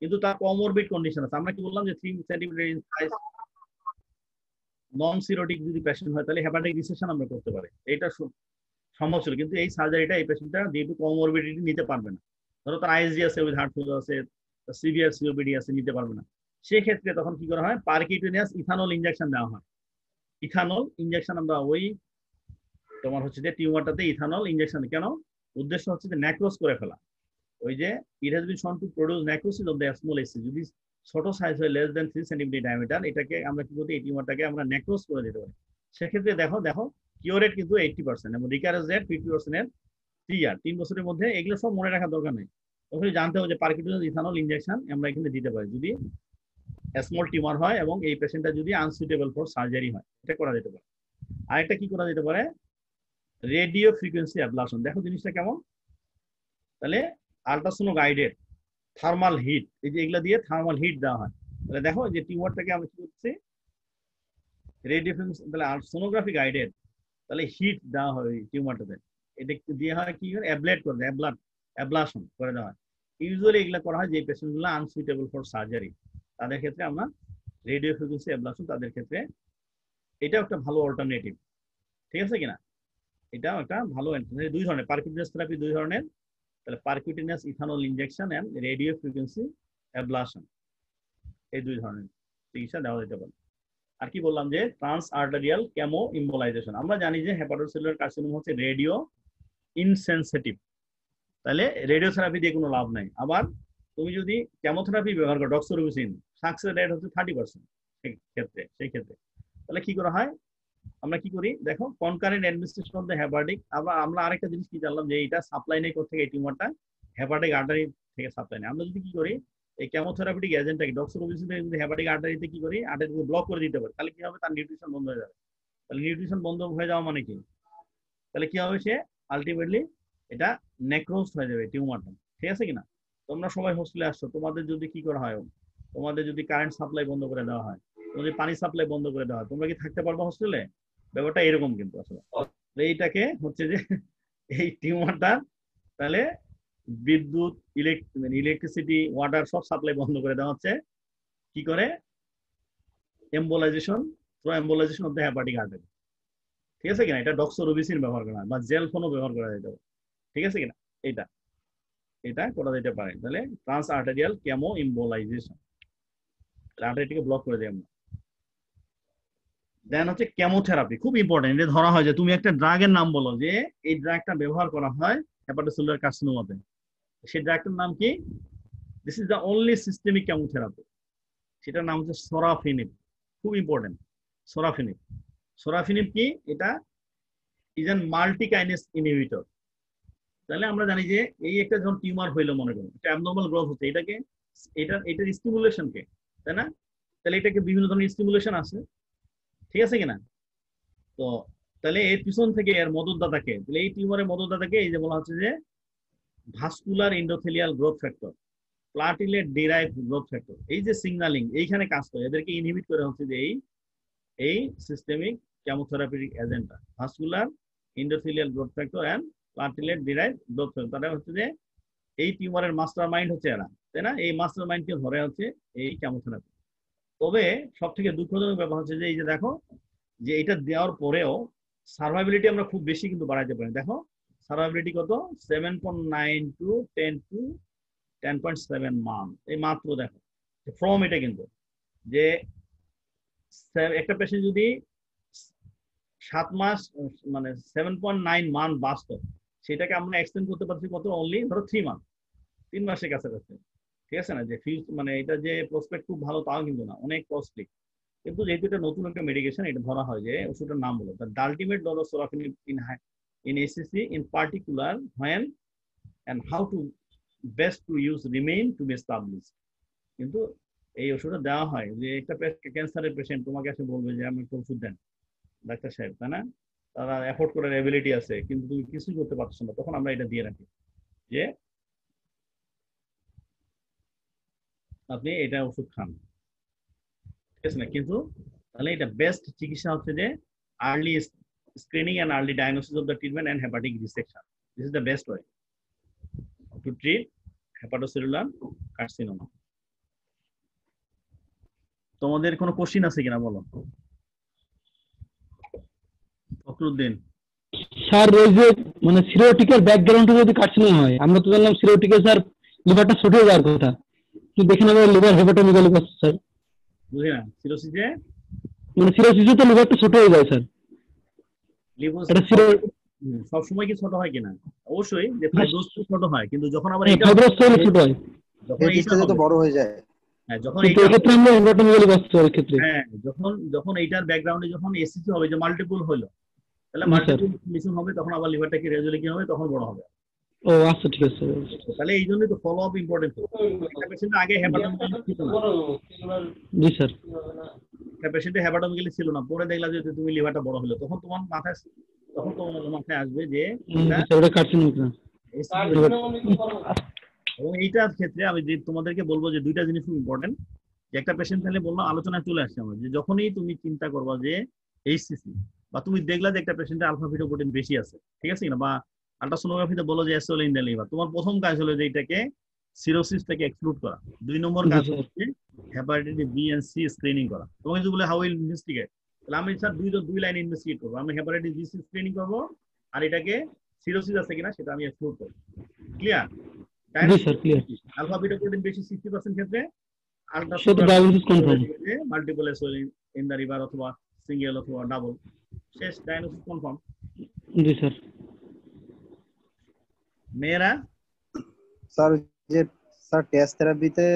কিন্তু তার কমরবিড কন্ডিশন আছে, আমরা কি বললাম যে 3 centimetre in size non cirrhotic যদি পেশেন্ট হয় তাহলে হেপাটিক রিসেকশন আমরা করতে পারি, এটা সম্ভব ছিল, কিন্তু এই সার্জারিটা এই পেশেন্টটা যেহেতু কমরবিডিটি নিতে পারবে না, ধরো তার আইএসডি আছে, উইথ হার্ট ফেলিওর আছে, সিভিয়ার সিওপিডি আছে, নিতে পারবে না, সেক্ষেত্রে তখন কি করা হয়, পারকিউটেনিয়াস ইথানল ইনজেকশন দেওয়া হয়। ইথানল ইনজেকশন আমরা ওই তোমার হচ্ছে যে টিউমারটাতে ইথানল ইনজেকশন, কেন, উদ্দেশ্য হচ্ছে যে নেক্রোস করে ফেলা। ওই যে ইট হ্যাজ বিন শোন two produce necrosis of the small AC, যদি ছোট সাইজ হয় লেস দেন 3 সেন্টিমিটার ডায়ামিটার, এটাকে আমরা কি করি, এই টিউমারটাকে আমরা নেক্রোস করে দিতে পারি। সেক্ষেত্রে দেখো কিওর রেট কিন্তু 80% এবং রিকারেন্স রেট 50% এর 3 ইয়ার, 3 বছরের মধ্যে। এগুলো সব মনে রাখার দরকার নেই, তখন জানতে হবে যে পারকিউটেনিয়াস ইথানল ইনজেকশন আমরা এখানে দিতে পারি যদি স্মল টিউমার হয় এবং এই পেশেন্টটা যদি আনসুইটেবল ফর সার্জারি হয়, এটা করা যেতে পারে। আরেকটা কি করা যেতে পারে, রেডিও ফ্রিকোয়েন্সি অ্যাবলাশন। দেখো জিনিসটা কেমন, তাহলে আল্ট্রাসোনো গাইডেড থার্মাল হিট, এই যে এগুলা দিয়ে থার্মাল হিট দেওয়া হয়, তাহলে দেখো যে টিউমারটাকে আমরা কি করছি, রেডিও ফ্রিকোয়েন্সি, তাহলে সোনোগ্রাফি গাইডেড, তাহলে হিট দেওয়া হয় টিউমারটাতে, এটা দিয়ে হয় কি অ্যাবলেট করে দেয়, অ্যাবলাশন করে দেওয়া হয়। ইউজুয়ালি এগুলা করা হয় যে পেশেন্টগুলো আনসুইটেবল ফর সার্জারি, তাদের ক্ষেত্রে আমরা রেডিও ফ্রিকোয়েন্সি অ্যাবলাশন, তাদের ক্ষেত্রে এটাও একটা ভালো অল্টারনেটিভ। ঠিক আছে কিনা, এটাও একটা ভালো, দুই ধরনের পারকিউটেনিয়াস থেরাপি, দুই ধরনের, তাহলে percutaneous ethanol injection and radio frequency ablation, এই দুই ধরনের চিকিৎসা দেওয়া যেতে পারে। আর কি বললাম যে ট্রান্স আর্টারিয়াল কেমো ইম্বোলাইজেশন, আমরা জানি যে হেপাটোসেলুলার কার্সিনোমা হচ্ছে রেডিও ইনসেনসিটিভ, তাহলে রেডিও থেরাপি দিয়ে কোনো লাভ নাই। আবার তুমি যদি কেমোথেরাপি ব্যবহার করো, ডক্সোরুবিসিন, সাকসেস রেট হচ্ছে 30% সেই ক্ষেত্রে তাহলে কি করা হয়, আমরা কি করি দেখো, concurrent administration of the hepatic. আমরা আরেকটা জিনিস কি জানলাম, যে এটা সাপ্লাই নেই কোথা থেকে, এই টিউমারটা হেপাটিক আর্টারি থেকে সাপ্লাই নেই। আমরা যদি কি করি, এই কেমোথেরাপিটিক এজেন্টটাকে ডক্সোরুবিসিন যদি হেপাটিক আর্টারিতে কি করি, আর্টারিতে ব্লক করে দিতে পারি, তাহলে কি হবে, তার নিউট্রিশন বন্ধ হয়ে যাবে। তাহলে নিউট্রিশন বন্ধ হয়ে যাওয়া মানে কি, তাহলে কি হবে, সে আলটিমেটলি এটা নেক্রোজ হয়ে যাবে টিউমারটা। ঠিক আছে কিনা, তোমরা সবাই হোস্টেলে আসছো, তোমাদের যদি কি করা হয়, তোমাদের যদি কারেন্ট সাপ্লাই বন্ধ করে দেওয়া হয়, যদি পানি সাপ্লাই বন্ধ করে দেওয়া হয়, তোমরা কি থাকতে পারবে হোস্টেলে? ব্যাপারটা এরকম কিন্তু আসলে এইটাকে হচ্ছে যে এই টিউমারটা, তাহলে বিদ্যুৎ, ইলেকট্রিসিটি, ওয়াটার সব সাপ্লাই বন্ধ করে দেওয়া হচ্ছে, কি করে, embolisation, through embolisation of the hepatic artery. ঠিক আছে কিনা, এটা ডক্সোরুবিসিন ব্যবহার করা হয় বা জেল ফোনও ব্যবহার করা যেতে পারে। ঠিক আছে কিনা, এটা এটা করা যেতে পারে। তাহলে ট্রান্স আর্টারিয়াল কেমো ইম্বোলাইজেশন, আর্টারিটিকে ব্লক করে দেয় আমরা। দেন হচ্ছে কেমোথেরাপি, খুব ইম্পর্টেন্ট, এটা ধরা হয় যে তুমি একটা ড্রাগের নাম বলো যে এই ড্রাগটা ব্যবহার করা হয় হেপাটোসেলুলার কার্সিনোমাতে, সেই ড্রাগটার নাম কি, this is the only systemic chemotherapy, সেটার নাম হচ্ছে সরাফিনিব, খুব ইম্পর্টেন্ট। সরাফিনিব, সরাফিনিব কি, এটা ইজ অ্যান মাল্টিকাইনেস ইনহিবিটর। তাহলে আমরা জানি যে এই একটা যখন টিউমার হইলো, মনে করুন একটা অ্যাবনর্মাল গ্রোথ হচ্ছে, এটার স্টিমুলেশন কে, তাই না, তাহলে এটাকে বিভিন্ন ধরনের স্টিমুলেশন আছে। ঠিক আছে কিনা, তো তাহলে এর পিছন থেকে এর মদতদাতাকে, তাহলে এই টিউমারের মদতদাতাকে এই যে বলা হচ্ছে যে vascular endothelial growth factor, platelet derived growth factor, এই যে সিগন্যালিং এইখানে কাজ করে, এদেরকে ইনহিবিট করে হচ্ছে যে এই সিস্টেমিক কেমোথেরাপিউটিক এজেন্টটা, vascular endothelial growth factor and platelet derived growth factor. তারা হচ্ছে যে এই টিউমারের মাস্টার মাইন্ড হচ্ছে এরা, তাই না, এই মাস্টার মাইন্ডকে ধরে হচ্ছে এই কেমোথেরাপি। তবে সব থেকে দুঃখজনক ব্যাপার হচ্ছে যে এই যে দেখো, যে এটা দেওয়ার পরেও সার্ভাইবিলিটি আমরা খুব বেশি কিন্তু বাড়াইতে পারি। দেখো সার্ভাইবিলিটি কত, 7.9 টু 10.7 মান্থ, এই মাত্র দেখো ফ্রম এটা কিন্তু, যে একটা পেশেন্ট যদি 7 মাস মানে 7.9 মান্থ বাঁচত, সেটাকে আমরা এক্সটেন্ড করতে পারছি কত, অনলি ধরো 3 মান্থ, 3 মাসের কাছাকাছি। ঠিক আছে না, যে ফিজ মানে এটা যে প্রসপেক্ট খুব ভালো তাও কিন্তু না, অনেক কস্টলি। কিন্তু যেহেতু এটা নতুন একটা মেডিকেশন, এটা ধরা হয় যে ওষুধটার নাম বলো, the ultimate dose of sorafenib in HCC in particular when and how to best to use remain to be established. কিন্তু এই ওষুধটা দেওয়া হয় যে একটা ক্যান্সারের পেশেন্ট তোমাকে এসে বলবে যে আমি একটা ওষুধ দেন ডাক্তার সাহেব, তাই না? তারা অ্যাফোর্ড করার এবিলিটি আছে কিন্তু তুমি কিছুই করতে পারছো না, তখন আমরা এটা দিয়ে রাখি যে আপনি এটা ওষুধ খান, ঠিক আছে না? কিন্তু তাহলে এটা বেস্ট চিকিৎসা হচ্ছে যে early screening and early diagnosis of the treatment and hepatic dissection. This is the best way to treat hepatocellular carcinoma. তোমাদের কোনো কোশ্চিন আছে কিনা বলো। ফখরুদ্দিন। স্যার ওই যে মানে সিরোটিকের ব্যাকগ্রাউন্ডে যদি কার্সিনোমা হয়, আমরা তো জানলাম সিরোটিকে স্যার লিভারটা ছোট হয়ে যাওয়ার কথা, কিন্তু দেখে নেবো লিভার হেপাটোমেগালি করছে স্যার। বুঝি না, সিরোসিসে মানে সিরোসিসে তো লিভারটা ছোট হয়ে যায় স্যার। এটা সিরো সব সময় কি ছোট হয় কিনা? অবশ্যই যে ফাইব্রোস ছোট হয়, কিন্তু যখন আবার এটা ফাইব্রোস তো ছোট হয়, যখন এইটা তো বড় হয়ে যায়। হ্যাঁ, যখন কিন্তু এইটা এক্ষেত্রে আমরা হেপাটোমেগালি করছে ওর ক্ষেত্রে। হ্যাঁ, যখন এইটার ব্যাকগ্রাউন্ডে যখন এসিসি হবে, যে মাল্টিপল হলো, তাহলে মাল্টিপল মিশন হবে, তখন আবার লিভারটা কি রেজুয়ালি কি হবে, তখন বড় হবে। ও আচ্ছা ঠিক আছে। তাহলে এই জন্যই তো ফলো আপ ইম্পর্টেন্ট। একটা পেশেন্ট আগে হেপাটোমেগালি ছিল না, জি স্যার। একটা পেশেন্টে হেপাটোমেগালি ছিল না, পরে দেখলা যে তুমি লিভারটা বড় হলো, তখন তোমার মাথায় আসবে যে এটা কার্সিনোমা। এবং এইটার ক্ষেত্রে আমি যে তোমাদেরকে বলবো যে দুইটা জিনিস খুব ইম্পর্টেন্ট। যে একটা পেশেন্ট তাহলে বললাম, আলোচনায় চলে আসছে আমার, যে যখনই তুমি চিন্তা করবা যে এইচসিসি বা তুমি দেখলা যে একটা পেশেন্টের আলফা ফিটোপ্রোটিন বেশি আছে, ঠিক আছে কিনা, বা আল্ট্রাসোনোগ্রাফিতে বলো যে এসওএল ইন দ্য লিভার, তোমার প্রথম কাজ হলো যে এটাকে সিরোসিস থেকে এক্সক্লুড করা। 2 নম্বর কাজ হচ্ছে hepatitis B and C screening করা। তোমাকে যদি বলে হাউ উইল ইনভেস্টিগেট, তাহলে আমি স্যার দুই লাইন ইনভেস্টিগেট করবো। আমি হেপাটাইটিস বি সি স্ক্রিনিং করবো, আর এটাকে সিরোসিস আছে কিনা সেটা আমি এক্সক্লুড করবো। ক্লিয়ার? আলফা বিটা প্রোটিন বেশি 60% ক্ষেত্রে multiple SOL in the liver অথবা সিঙ্গেল অথবা ডাবল, শেষ ডায়াগনোসিস কনফার্ম। জি স্যার। মেয়েরা স্যার যে স্যার টেস্ট থেরাপিতে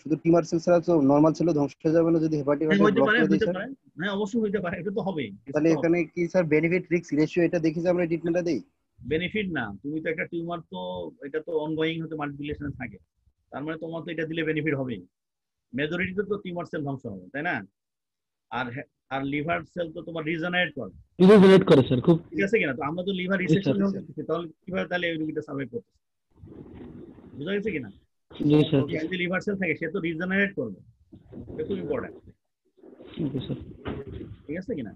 শুধু টিউমার সেল ছাড়া তো নরমাল সেলও ধ্বংস হয়ে যাবে না যদি হেপাটিক হইতে ব্লক পারে, করে দিই হইতে স্যার? পারে, হ্যাঁ অবশ্যই হইতে পারে, এটা তো হবেই। তাহলে এখানে কি স্যার বেনিফিট রিস্ক রেশিও এটা দেখি যে আমরা ট্রিটমেন্টটা দেই? বেনিফিট না, তুমি তো একটা টিউমার, তো এটা তো অনগোয়িং হতে মাল্টিপ্লিকেশন থাকে, তার মানে তোমার তো এটা দিলে বেনিফিট হবেই। মেজরিটিতে তো টিউমার সেল ধ্বংস হবে, তাই না? আর আর লিভার সেল তো তোমার রিজেনারেট করে স্যার, খুব ঠিক আছে কিনা? তো আমরা তো লিভার রিসেকশন করতেছি, তাহলে কিভাবে তাহলে এই রোগীটা সার্ভাইভ করতেছে? বুঝা গেছে কিনা? জি স্যার। যদি লিভার সেল থাকে সে তো রিজেনারেট করবে, এটা খুব ইম্পর্টেন্ট। Okay sir. ঠিক আছে কিনা?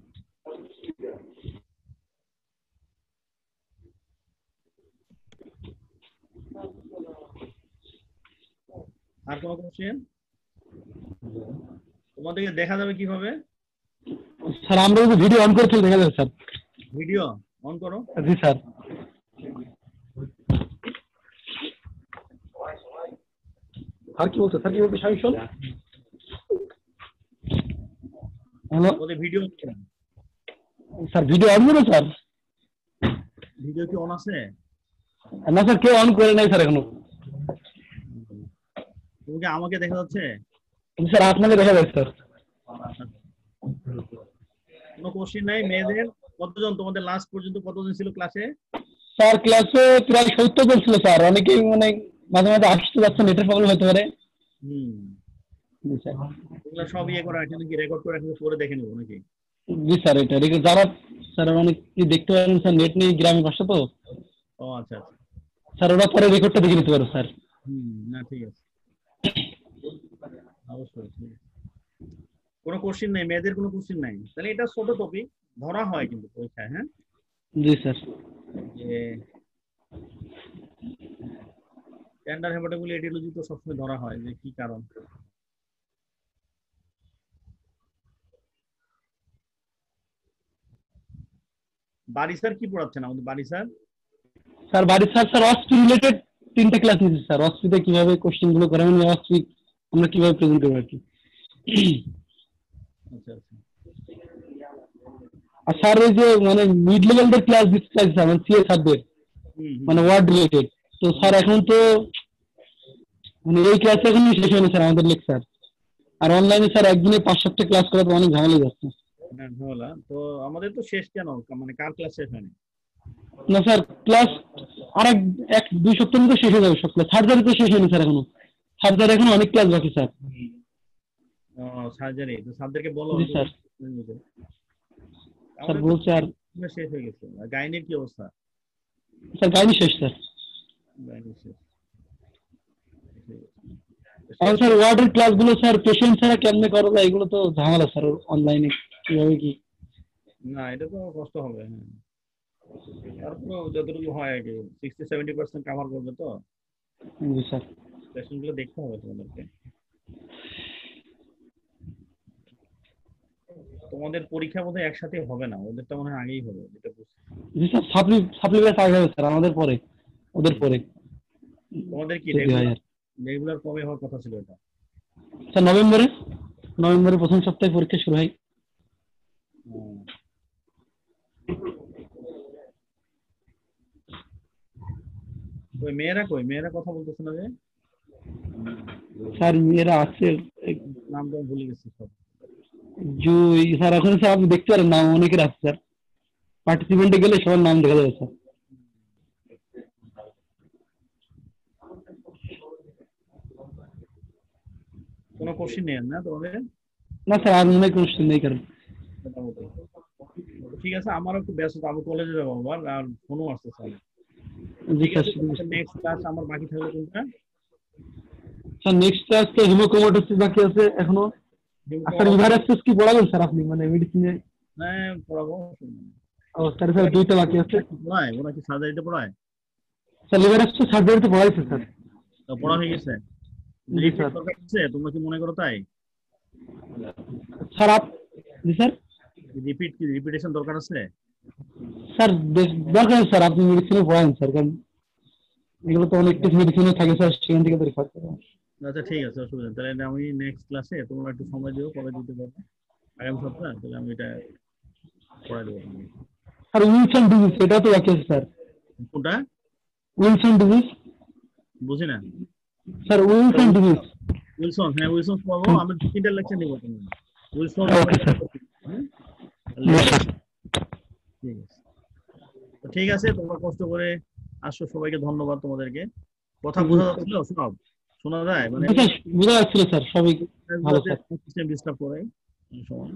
আর কোনো কোশ্চেন? তোমাদেরকে দেখা যাবে কিভাবে? স্যার আমরা যদি ভিডিও অন করে দেখা যাবে স্যার। ভিডিও অন করো। জি স্যার। আর কি বলছো স্যার, কি বলছো শামিল? হ্যালো ওদের ভিডিও স্যার, ভিডিও অন করো স্যার। ভিডিও কি অন আছে? না স্যার, কেউ অন করে নাই স্যার এখনো। তুমি কি আমাকে দেখা যাচ্ছে? স্যার আপনাকে দেখা যাচ্ছে স্যার। কোনো কোশ্চেন নাই? মেয়েদের কতজন তোমাদের লাস্ট পর্যন্ত কতজন ছিল ক্লাসে? স্যার ক্লাসে প্রায় 70 জন ছিল স্যার। অনেকেই মানে মাঝে মাঝে আসতে যাচ্ছে, নেটের প্রবলেম হতে পারে। জি স্যার। এগুলো সব ইয়ে করা আছে নাকি, রেকর্ড করে রাখলে পরে দেখে নেবো নাকি? জি স্যার, এটা যারা স্যার অনেক দেখতে পারেন স্যার, নেট নেই গ্রামের পাশে তো। ও আচ্ছা আচ্ছা স্যার ওরা পরে রেকর্ডটা দেখে নিতে পারো স্যার। না ঠিক আছে, অবশ্যই ঠিক আছে। কোনো কোশ্চেন নাই? মেয়েদের কোনো কোশ্চেন নাই? তাহলে এটা ছোট টপিক, ধরা হয় কিন্তু পরীক্ষায়। হ্যাঁ জি স্যার। যে টেন্ডার হেপাটোবিলি এটিওলজি তো সবসময় ধরা হয় যে কি কারণ। বাড়ি স্যার কি পড়াচ্ছেন আমাদের? বাড়ি স্যার স্যার বাড়ির স্যার অস্ট্রি রিলেটেড 3টা ক্লাস নিয়েছি স্যার। অস্ট্রিতে কিভাবে কোশ্চেন গুলো করে, মানে অস্ট্রি আমরা কিভাবে প্রেজেন্ট করবো আর কি। আচ্ছা আচ্ছা। আর স্যার ওই যে মানে মিড লেভেলের ক্লাস দিতে চাইছে মানে সিএ সাবজেক্ট, মানে ওয়ার্ড রিলেটেড। তো স্যার এখন তো মানে এই ক্লাস এখনো শেষ হয়নি স্যার আমাদের লেকচার। আর অনলাইনে স্যার একদিনে 5-7টা ক্লাস করা তো অনেক ঝামেলা যাচ্ছে। হ্যাঁ ঝামেলা তো। আমাদের তো শেষ কেন, মানে কার ক্লাস শেষ হয়নি? না স্যার ক্লাস আর 1-2 সপ্তাহের মধ্যে শেষ হয়ে যাবে সব ক্লাস। সার্জারি তো শেষ হয়নি স্যার এখনো। সার্জারি এখনো অনেক ক্লাস বাকি স্যার। সার্জারি তো স্যারদেরকে বলো। জি স্যার। স্যার আমাদের বলছে আর তো শেষ হয়ে গেছে। গাইনির কি অবস্থা? স্যার গাইনি শেষ স্যার। গাইনি শেষ। আর স্যার ওয়ার্ডের ক্লাসগুলো স্যার পেশেন্ট ছাড়া কেমনে করা যায় এগুলো তো ঝামেলা স্যার অনলাইনে কিভাবে কি। না এটা তো কষ্ট হবে। হ্যাঁ তারপর যতটুকু হয় আর কি 60-70% কভার করবে তো। জি স্যার। পেশেন্ট গুলো দেখতে হবে তোমাদেরকে। তোমাদের পরীক্ষা বোধহয় একসাথে হবে না, ওদেরটা মনে হয় আগেই হবে যেটা বুঝছি। জি স্যার সাপ্লি ব্যাচ আগে হবে স্যার আমাদের পরে, ওদের পরে তোমাদের কি যদি হয় আর। রেগুলার কবে হওয়ার কথা ছিল এটা? স্যার নভেম্বরে প্রথম সপ্তাহে পরীক্ষা শুরু হয়। ওই মেয়েরা কথা বলতেছে না যে? স্যার মেয়েরা আছে নাম তো ভুলে গেছি সব। জুই স্যার, ওখানে স্যার আপনি দেখতে পারেন নাম অনেকের আছে স্যার। পার্টিসিপেন্টে গেলে সবার নাম দেখা যাবে স্যার। কোনো কোশ্চিন নেই না তোমাদের? না স্যার আর মনে হয় কোশ্চেন নেই কারণ। মোটামুটি ঠিক আছে। আমারও একটু ব্যস্ত, আমি কলেজে যাবো আবার, আর ফোনও আসতেছে। জি ঠিক স্যার। আছে, নেক্সট ক্লাস আমার বাকি থাকবে কোনটা? স্যার নেক্সট ক্লাস তো হিমোক্রোমাটোসিস বাকি আছে এখনো। স্যার লিভার অ্যাক্সেস কি পড়াবেন স্যার আপনি, মানে মেডিসিনে? হ্যাঁ পড়াবো। ও স্যার স্যার দুইটা বাকি আছে। পড়ায় ওরা কি সার্জারিতে পড়ায়? স্যার লিভার অ্যাক্সেস সার্জারিতে পড়াইছে স্যার। তো পড়া হয়ে গেছে? জি রিপিট স্যার। দরকার আছে তোমরা কি মনে করো তাই? স্যার জি স্যার। রিপিটেশন দরকার আছে? স্যার দরকার আছে স্যার, আপনি মেডিসিনে পড়ান স্যার, কারণ এগুলো তো অনেক কিছু মেডিসিনে থাকে স্যার, সেখান থেকে পরীক্ষা করতে হবে। আচ্ছা ঠিক আছে, অসুবিধা নেই। তাহলে আমি নেক্সট ক্লাসে তোমরা একটু সময় দিও, কবে দিতে পারবে আগামী সপ্তাহে, তাহলে আমি এটা পড়াই দেবো তোমাকে। স্যার উইলসন ডিজিজ এটা তো বাকি আছে স্যার। কোনটা? উইলসন ডিজিজ বুঝি না। Sir Wilson disease. উইলসন, হ্যাঁ উইলসন পাবো। আমি 3টা লেকচার নিবো তোমার উইলসন। Okay sir. হ্যাঁ জি স্যার। ঠিক আছে। তো ঠিক আছে, তোমরা কষ্ট করে আসো, সবাইকে ধন্যবাদ তোমাদেরকে। কথা বোঝা যাচ্ছিল সব? শোনা যায় মানে? জি স্যার বোঝা যাচ্ছিল স্যার, সবই ভালো স্যার। সিস্টেম ডিস্টার্ব করে অনেক সময়।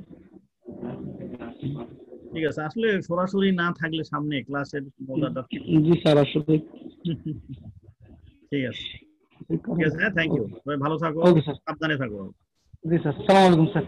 ঠিক আছে, আসলে সরাসরি না থাকলে সামনে ক্লাসের মজাটা। জি স্যার আসলে। ঠিক আছে ঠিক আছে। হ্যাঁ থ্যাংক ইউ, সবাই ভালো থাকো, ওকে স্যার। সাবধানে থাকো। জি স্যার, সালাম আলাইকুম স্যার।